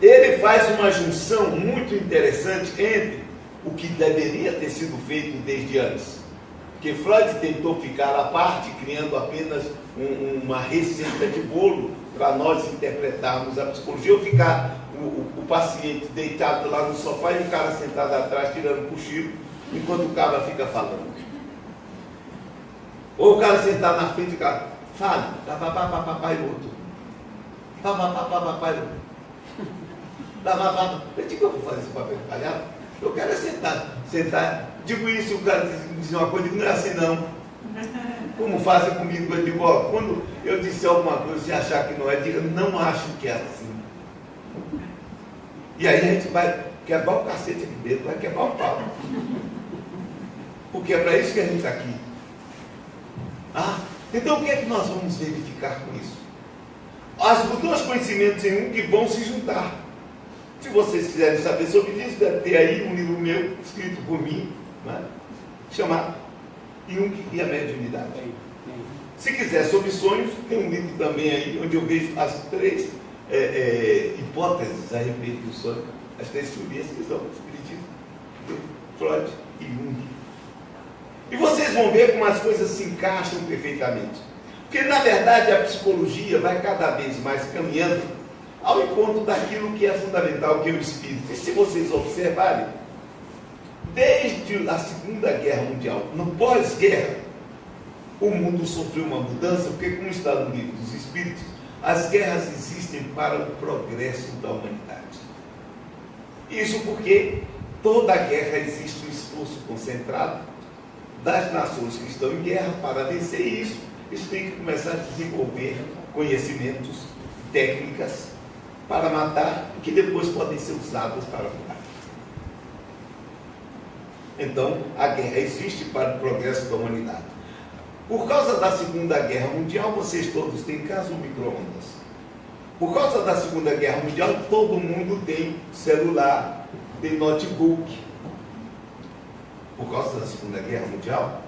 Speaker 4: Ele faz uma junção muito interessante entre o que deveria ter sido feito desde antes, Porque Freud tentou ficar à parte, criando apenas uma receita de bolo para nós interpretarmos a psicologia, ou ficar o paciente deitado lá no sofá e o cara sentado atrás tirando cochilo, enquanto o cara fica falando. Ou o cara sentado na frente e fica, fale, papai outro. Papai outro. Eu digo que eu vou fazer esse papel de palhaço? Eu quero é sentar. Digo isso, o cara diz uma coisa, digo, não é assim não. Como fazem comigo? Eu digo, ó, quando eu disser alguma coisa, se achar que não é, diga, não acho que é assim. E aí a gente vai quebrar o cacete aqui dentro, vai quebrar o pau. Porque é para isso que a gente está aqui. Então o que é que nós vamos verificar com isso? Os dois conhecimentos em um que vão se juntar. Se vocês quiserem saber sobre isso, deve ter aí um livro meu, escrito por mim, né, chamado Jung e a Mediunidade. Se quiser sobre sonhos, tem um livro também aí, onde eu vejo as três hipóteses a respeito do sonho, as três teorias que são o Espiritismo, Freud e Jung. E vocês vão ver como as coisas se encaixam perfeitamente. Porque, na verdade, a psicologia vai cada vez mais caminhando ao encontro daquilo que é fundamental, que é o espírito. E se vocês observarem, desde a Segunda Guerra Mundial, no pós-guerra, o mundo sofreu uma mudança, porque, como está no livro dos Espíritos, as guerras existem para o progresso da humanidade. Isso porque toda guerra existe um esforço concentrado das nações que estão em guerra para vencer isso. Eles têm que começar a desenvolver conhecimentos, técnicas para matar, que depois podem ser usadas para curar. Então, a guerra existe para o progresso da humanidade. Por causa da Segunda Guerra Mundial, vocês todos têm em casa um micro-ondas. Por causa da Segunda Guerra Mundial, todo mundo tem celular, tem notebook. Por causa da Segunda Guerra Mundial.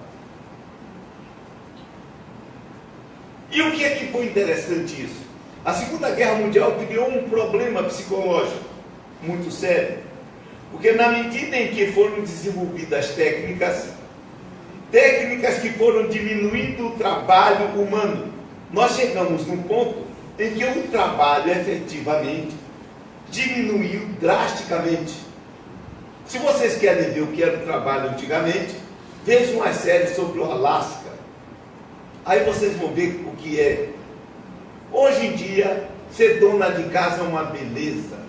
Speaker 4: E o que é que foi interessante isso? A Segunda Guerra Mundial criou um problema psicológico muito sério. Porque na medida em que foram desenvolvidas técnicas que foram diminuindo o trabalho humano, nós chegamos num ponto em que o trabalho efetivamente diminuiu drasticamente. Se vocês querem ver o que era o trabalho antigamente, vejam uma série sobre o Alasca. Aí vocês vão ver o que é. Hoje em dia, ser dona de casa é uma beleza.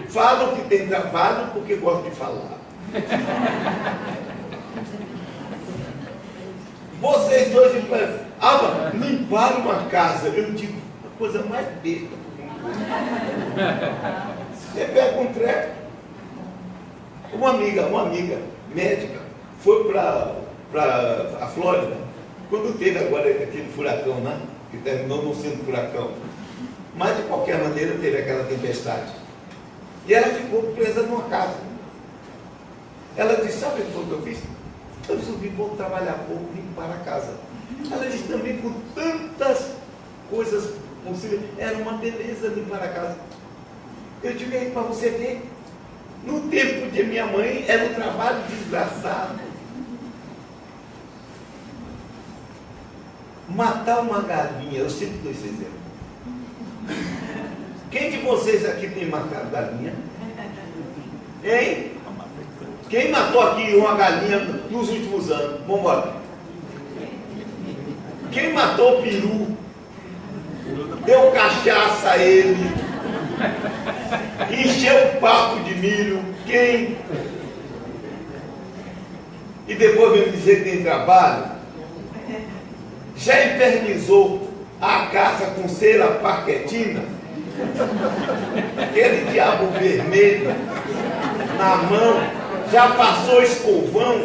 Speaker 4: Falam que tem trabalho porque gostam de falar. Vocês dois limpar uma casa, eu digo, a coisa mais besta. Você pega um treco. Uma amiga médica foi para a Flórida, quando teve agora aquele furacão, né? Que terminou não sendo furacão. Mas de qualquer maneira teve aquela tempestade. E ela ficou presa numa casa. Ela disse, sabe o que eu fiz? Eu resolvi vou trabalhar pouco e limpar a casa. Ela disse também, com tantas coisas possíveis, era uma beleza limpar a casa. Eu digo aí para você ver, no tempo de minha mãe era um trabalho desgraçado. Matar uma galinha, eu sempre dou esse exemplo. Quem de vocês aqui tem matado galinha? Hein? Quem matou aqui uma galinha nos últimos anos? Vamos embora. Quem matou peru? Deu cachaça a ele? Encheu o papo de milho? Quem? E depois vem dizer que tem trabalho? Já infernizou a casa com cera parquetina? Aquele diabo vermelho na mão, já passou escovão?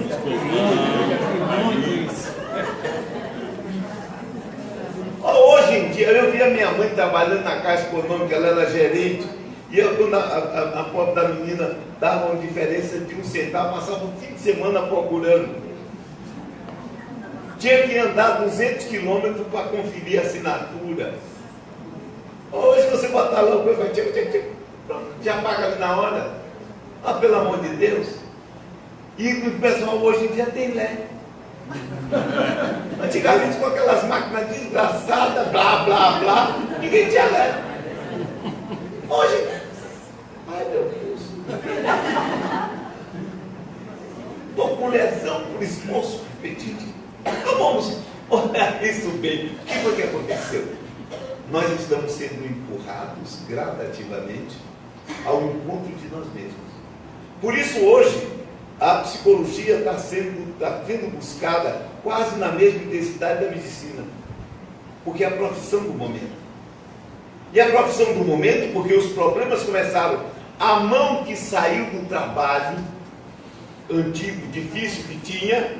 Speaker 4: Hoje em dia, eu vi a minha mãe trabalhando na Caixa Econômica, ela era gerente, e eu, quando a pobre da menina dava uma diferença de 1 centavo, passava o fim de semana procurando. Tinha que andar 200 quilômetros para conferir a assinatura. Hoje você botar lá o coisa, vai já paga ali na hora. Ah, pelo amor de Deus. E o pessoal hoje em dia tem LED. Antigamente, com aquelas máquinas desgraçadas, blá, blá, blá, ninguém tinha LED. Hoje, ai meu Deus, estou com lesão por esforço repetido. Então vamos olhar isso bem. O que foi que aconteceu? Nós estamos sendo empurrados gradativamente ao encontro de nós mesmos. Por isso hoje, a psicologia está sendo buscada quase na mesma intensidade da medicina, porque é a profissão do momento. E a profissão do momento porque os problemas começaram, a mão que saiu do trabalho antigo, difícil que tinha,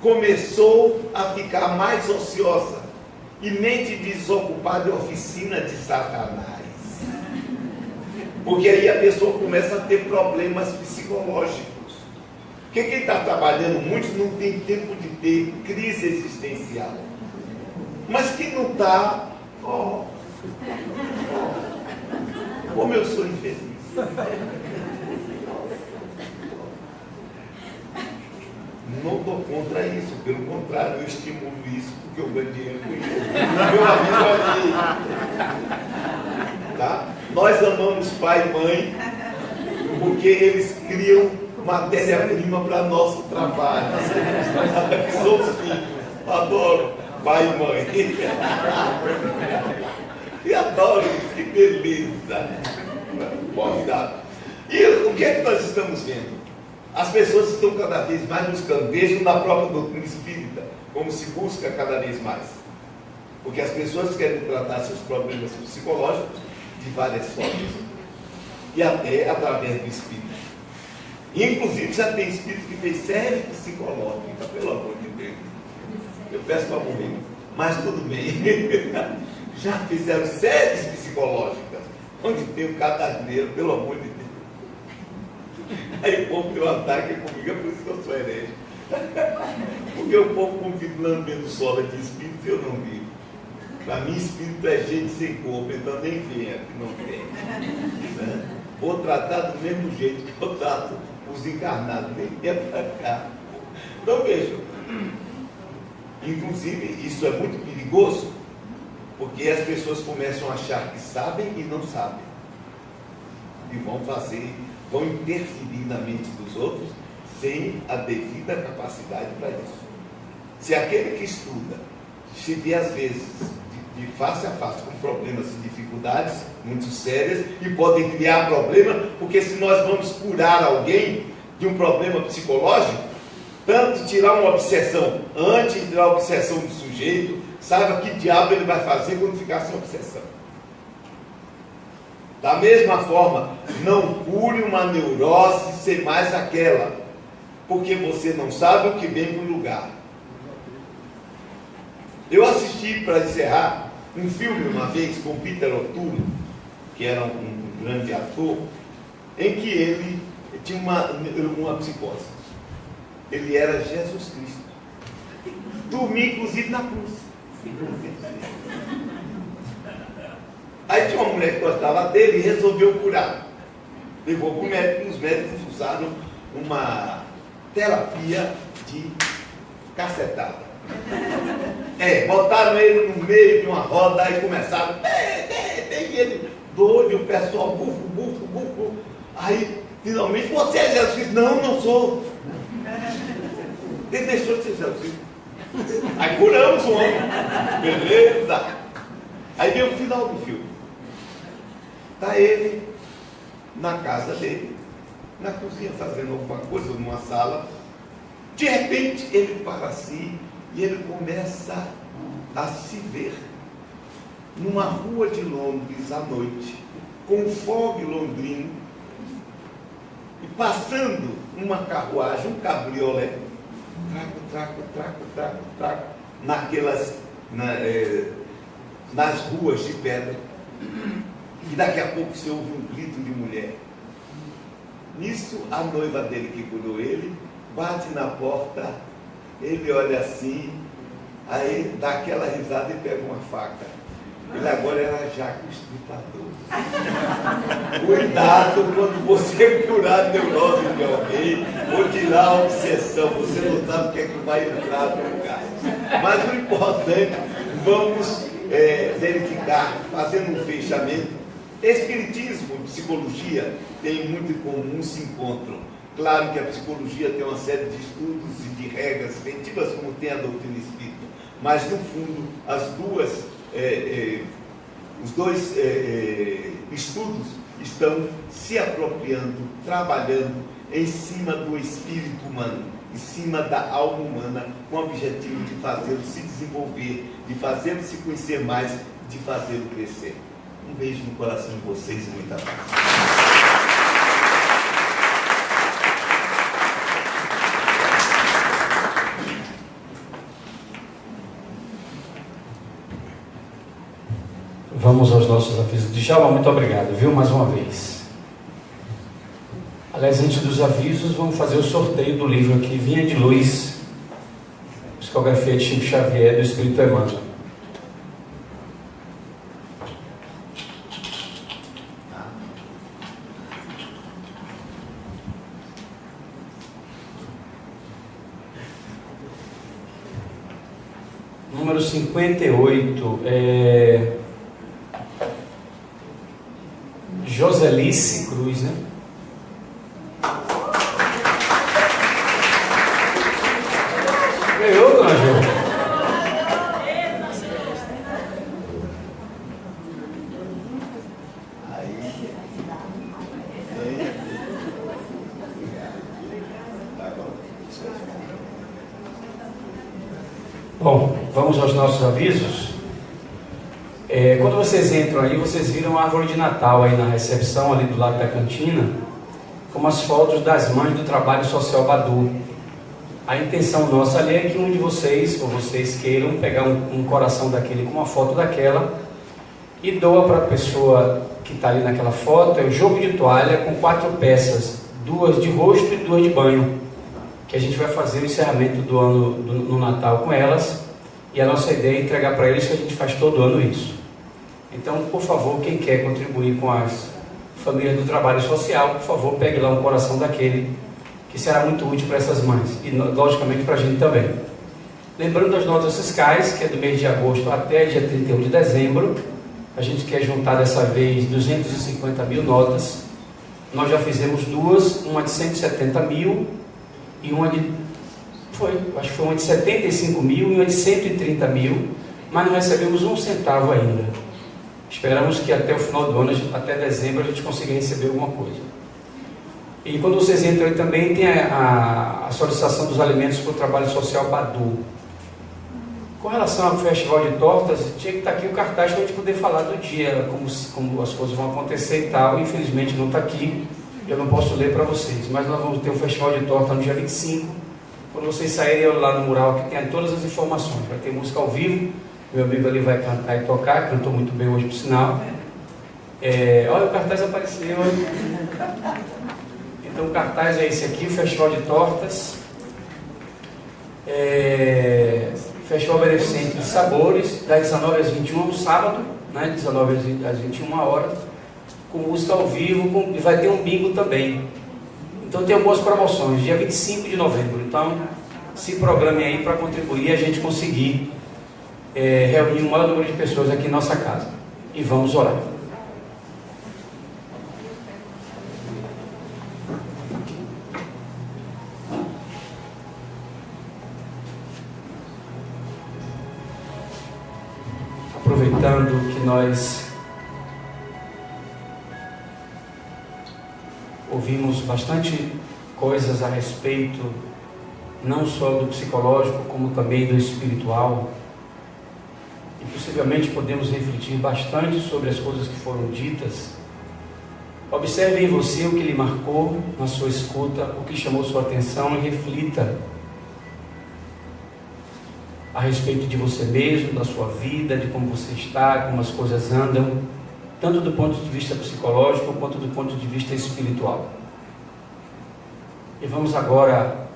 Speaker 4: começou a ficar mais ociosa, e mente desocupada é oficina de Satanás. Porque aí a pessoa começa a ter problemas psicológicos. Porque quem está trabalhando muito não tem tempo de ter crise existencial. Mas quem não está, como eu sou infeliz. Não estou contra isso, pelo contrário, eu estimulo isso porque eu ganho dinheiro com isso. Meu amigo aqui, tá? Nós amamos pai e mãe porque eles criam matéria-prima para nosso trabalho. Somos filhos, adoro pai e mãe. E adoro isso, que beleza. Bom, e o que é que nós estamos vendo? As pessoas estão cada vez mais buscando, vejam na própria doutrina espírita, como se busca cada vez mais. Porque as pessoas querem tratar seus problemas psicológicos de várias formas. E até através do espírito. Inclusive já tem espírito que fez série psicológica, pelo amor de Deus. Eu peço para morrer, mas tudo bem. Já fizeram séries psicológicas, onde tem o cadaneiro, pelo amor de Deus. Aí o povo tem um ataque comigo, é por isso que eu sou herege. Porque o povo convive lambendo sola de espírito e eu não vivo. Para mim, espírito é gente sem corpo, então nem venha que não tem. Né? Vou tratar do mesmo jeito que eu trato os encarnados, nem venha para cá. Então vejam, inclusive isso é muito perigoso, porque as pessoas começam a achar que sabem e não sabem. E vão interferir na mente dos outros sem a devida capacidade para isso. Se aquele que estuda se vê às vezes de face a face com problemas e dificuldades muito sérias e podem criar problema, porque se nós vamos curar alguém de um problema psicológico, tanto tirar uma obsessão, antes de tirar a obsessão do sujeito, saiba que diabo ele vai fazer quando ficar sem obsessão. Da mesma forma, não cure uma neurose sem mais aquela, porque você não sabe o que vem para o lugar. Eu assisti, para encerrar, um filme uma vez com Peter O'Toole, que era um grande ator, em que ele tinha uma psicose. Ele era Jesus Cristo. Dormia inclusive na cruz. Aí tinha uma mulher que gostava dele e resolveu curar. Levou para o médico e os médicos usaram uma terapia de cacetada. Botaram ele no meio de uma roda e começaram, e ele doido, o pessoal bufo. Aí, finalmente, você é Jesus Cristo? Não sou. Ele deixou de ser Jesus Cristo. Aí curamos o homem. Beleza. Aí vem o final do filme. Está ele na casa dele, na cozinha, fazendo alguma coisa, numa sala. De repente, ele para si e ele começa a se ver numa rua de Londres à noite, com um fog londrino, e passando uma carruagem, um cabriolé, traco, nas ruas de pedra, e daqui a pouco se ouve um grito de mulher. Nisso, a noiva dele que curou ele, bate na porta, ele olha assim, aí dá aquela risada e pega uma faca. Ele agora era Jaco Estritador. Cuidado quando você curar a neurose de alguém ou tirar a obsessão. Você não sabe o que é que vai entrar no lugar. Mas o importante, vamos verificar, fazendo um fechamento. Espiritismo e psicologia têm muito em comum, se encontram. Claro que a psicologia tem uma série de estudos e de regras efetivas, como tem a doutrina espírita, mas no fundo os dois estudos estão se apropriando, trabalhando em cima do espírito humano, em cima da alma humana, com o objetivo de fazê-lo se desenvolver, de fazê-lo se conhecer mais, de fazê-lo crescer. Um beijo no coração de vocês e muita paz.
Speaker 3: Vamos aos nossos avisos. Djalma, muito obrigado, viu, mais uma vez. Aliás, antes dos avisos, vamos fazer o sorteio do livro aqui, Vinha de Luz, psicografia de Chico Xavier, do Espírito Emmanuel. Número 58, Joselice Cruz, né? Ganhou, dona Jo? Bom, vamos aos nossos avisos. Quando vocês entram aí, vocês viram a árvore de Natal aí na recepção, ali do lado da cantina, com as fotos das mães do trabalho social Badu. A intenção nossa ali é que um de vocês, ou vocês queiram pegar um coração daquele com uma foto daquela e doa para a pessoa que está ali naquela foto. É o jogo de toalha com 4 peças, 2 de rosto e 2 de banho, que a gente vai fazer o encerramento do ano no Natal com elas, e a nossa ideia é entregar para eles, que a gente faz todo ano isso. Então, por favor, quem quer contribuir com as famílias do trabalho social, por favor, pegue lá um coração daquele, que será muito útil para essas mães, e logicamente para a gente também. Lembrando das notas fiscais, que é do mês de agosto até dia 31 de dezembro, a gente quer juntar dessa vez 250 mil notas. Nós já fizemos 2, uma de 170 mil e uma de... acho que foi uma de 75 mil e uma de 130 mil, mas não recebemos um centavo ainda. Esperamos que até o final do ano, até dezembro, a gente consiga receber alguma coisa. E quando vocês entram aí também, tem a solicitação dos alimentos para o trabalho social Badu. Com relação ao festival de tortas, tinha que estar aqui o cartaz para a gente poder falar do dia, como as coisas vão acontecer e tal. Infelizmente não está aqui, eu não posso ler para vocês. Mas nós vamos ter um festival de torta no dia 25. Quando vocês saírem lá no mural, que tem todas as informações. Vai ter música ao vivo. Meu amigo ali vai cantar e tocar, cantou muito bem hoje, por sinal. Olha, o cartaz apareceu. Então, o cartaz é esse aqui, o Festival de Tortas. Festival Beneficente de Sabores, das 19 às 21, no sábado, né, 19 às 21 horas, com música ao vivo, e vai ter um bingo também. Então, tem algumas promoções, dia 25 de novembro. Então, se programe aí para contribuir e a gente conseguir reunir o maior número de pessoas aqui em nossa casa. E vamos orar. Aproveitando que nós ouvimos bastante coisas a respeito não só do psicológico, como também do espiritual, e possivelmente podemos refletir bastante sobre as coisas que foram ditas. Observe em você o que lhe marcou na sua escuta, o que chamou sua atenção, e reflita a respeito de você mesmo, da sua vida, de como você está, como as coisas andam, tanto do ponto de vista psicológico quanto do ponto de vista espiritual. E vamos agora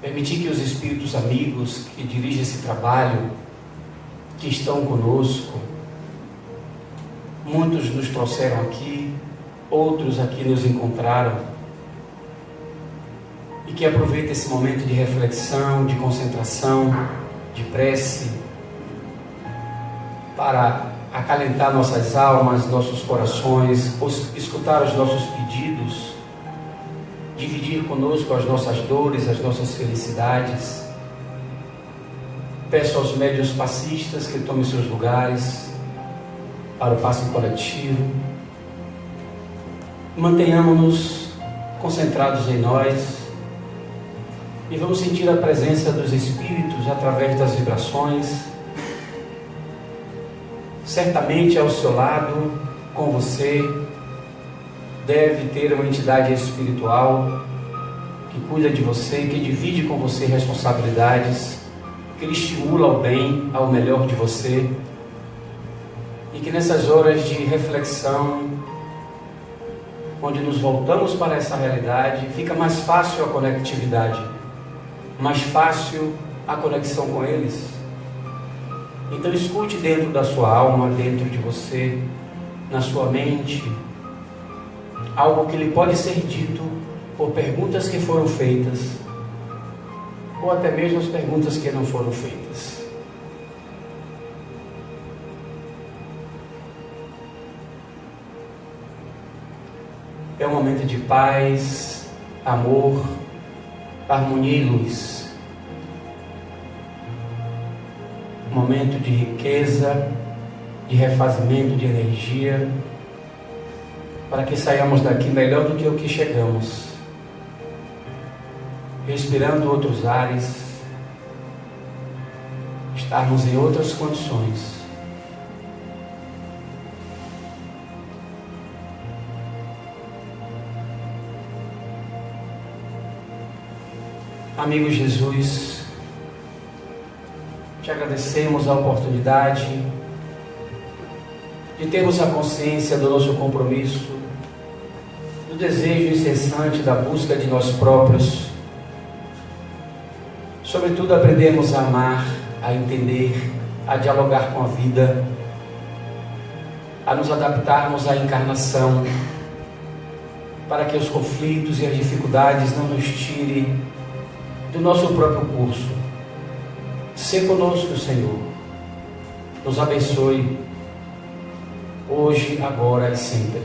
Speaker 3: permitir que os espíritos amigos que dirigem esse trabalho, que estão conosco, Muitos nos trouxeram aqui, outros aqui nos encontraram. E que aproveite esse momento de reflexão, de concentração, de prece, para acalentar nossas almas, nossos corações, escutar os nossos pedidos, dividir conosco as nossas dores, as nossas felicidades. Peço aos médiuns passistas que tomem seus lugares para o passe coletivo. Mantenhamos-nos concentrados em nós e vamos sentir a presença dos Espíritos através das vibrações. Certamente ao seu lado, com você, deve ter uma entidade espiritual que cuida de você, que divide com você responsabilidades, que lhe estimula ao bem, ao melhor de você, e que nessas horas de reflexão, onde nos voltamos para essa realidade, fica mais fácil a conectividade, mais fácil a conexão com eles. Então escute dentro da sua alma, dentro de você, na sua mente, algo que lhe pode ser dito por perguntas que foram feitas, ou até mesmo as perguntas que não foram feitas. É um momento de paz, amor, harmonia e luz. Um momento de riqueza, de refazimento de energia, para que saiamos daqui melhor do que o que chegamos, respirando outros ares, estarmos em outras condições. Amigo Jesus, te agradecemos a oportunidade de termos a consciência do nosso compromisso, do desejo incessante da busca de nós próprios. Sobretudo, aprendemos a amar, a entender, a dialogar com a vida, a nos adaptarmos à encarnação, para que os conflitos e as dificuldades não nos tirem do nosso próprio curso. Sê conosco, Senhor. Nos abençoe, hoje, agora e sempre.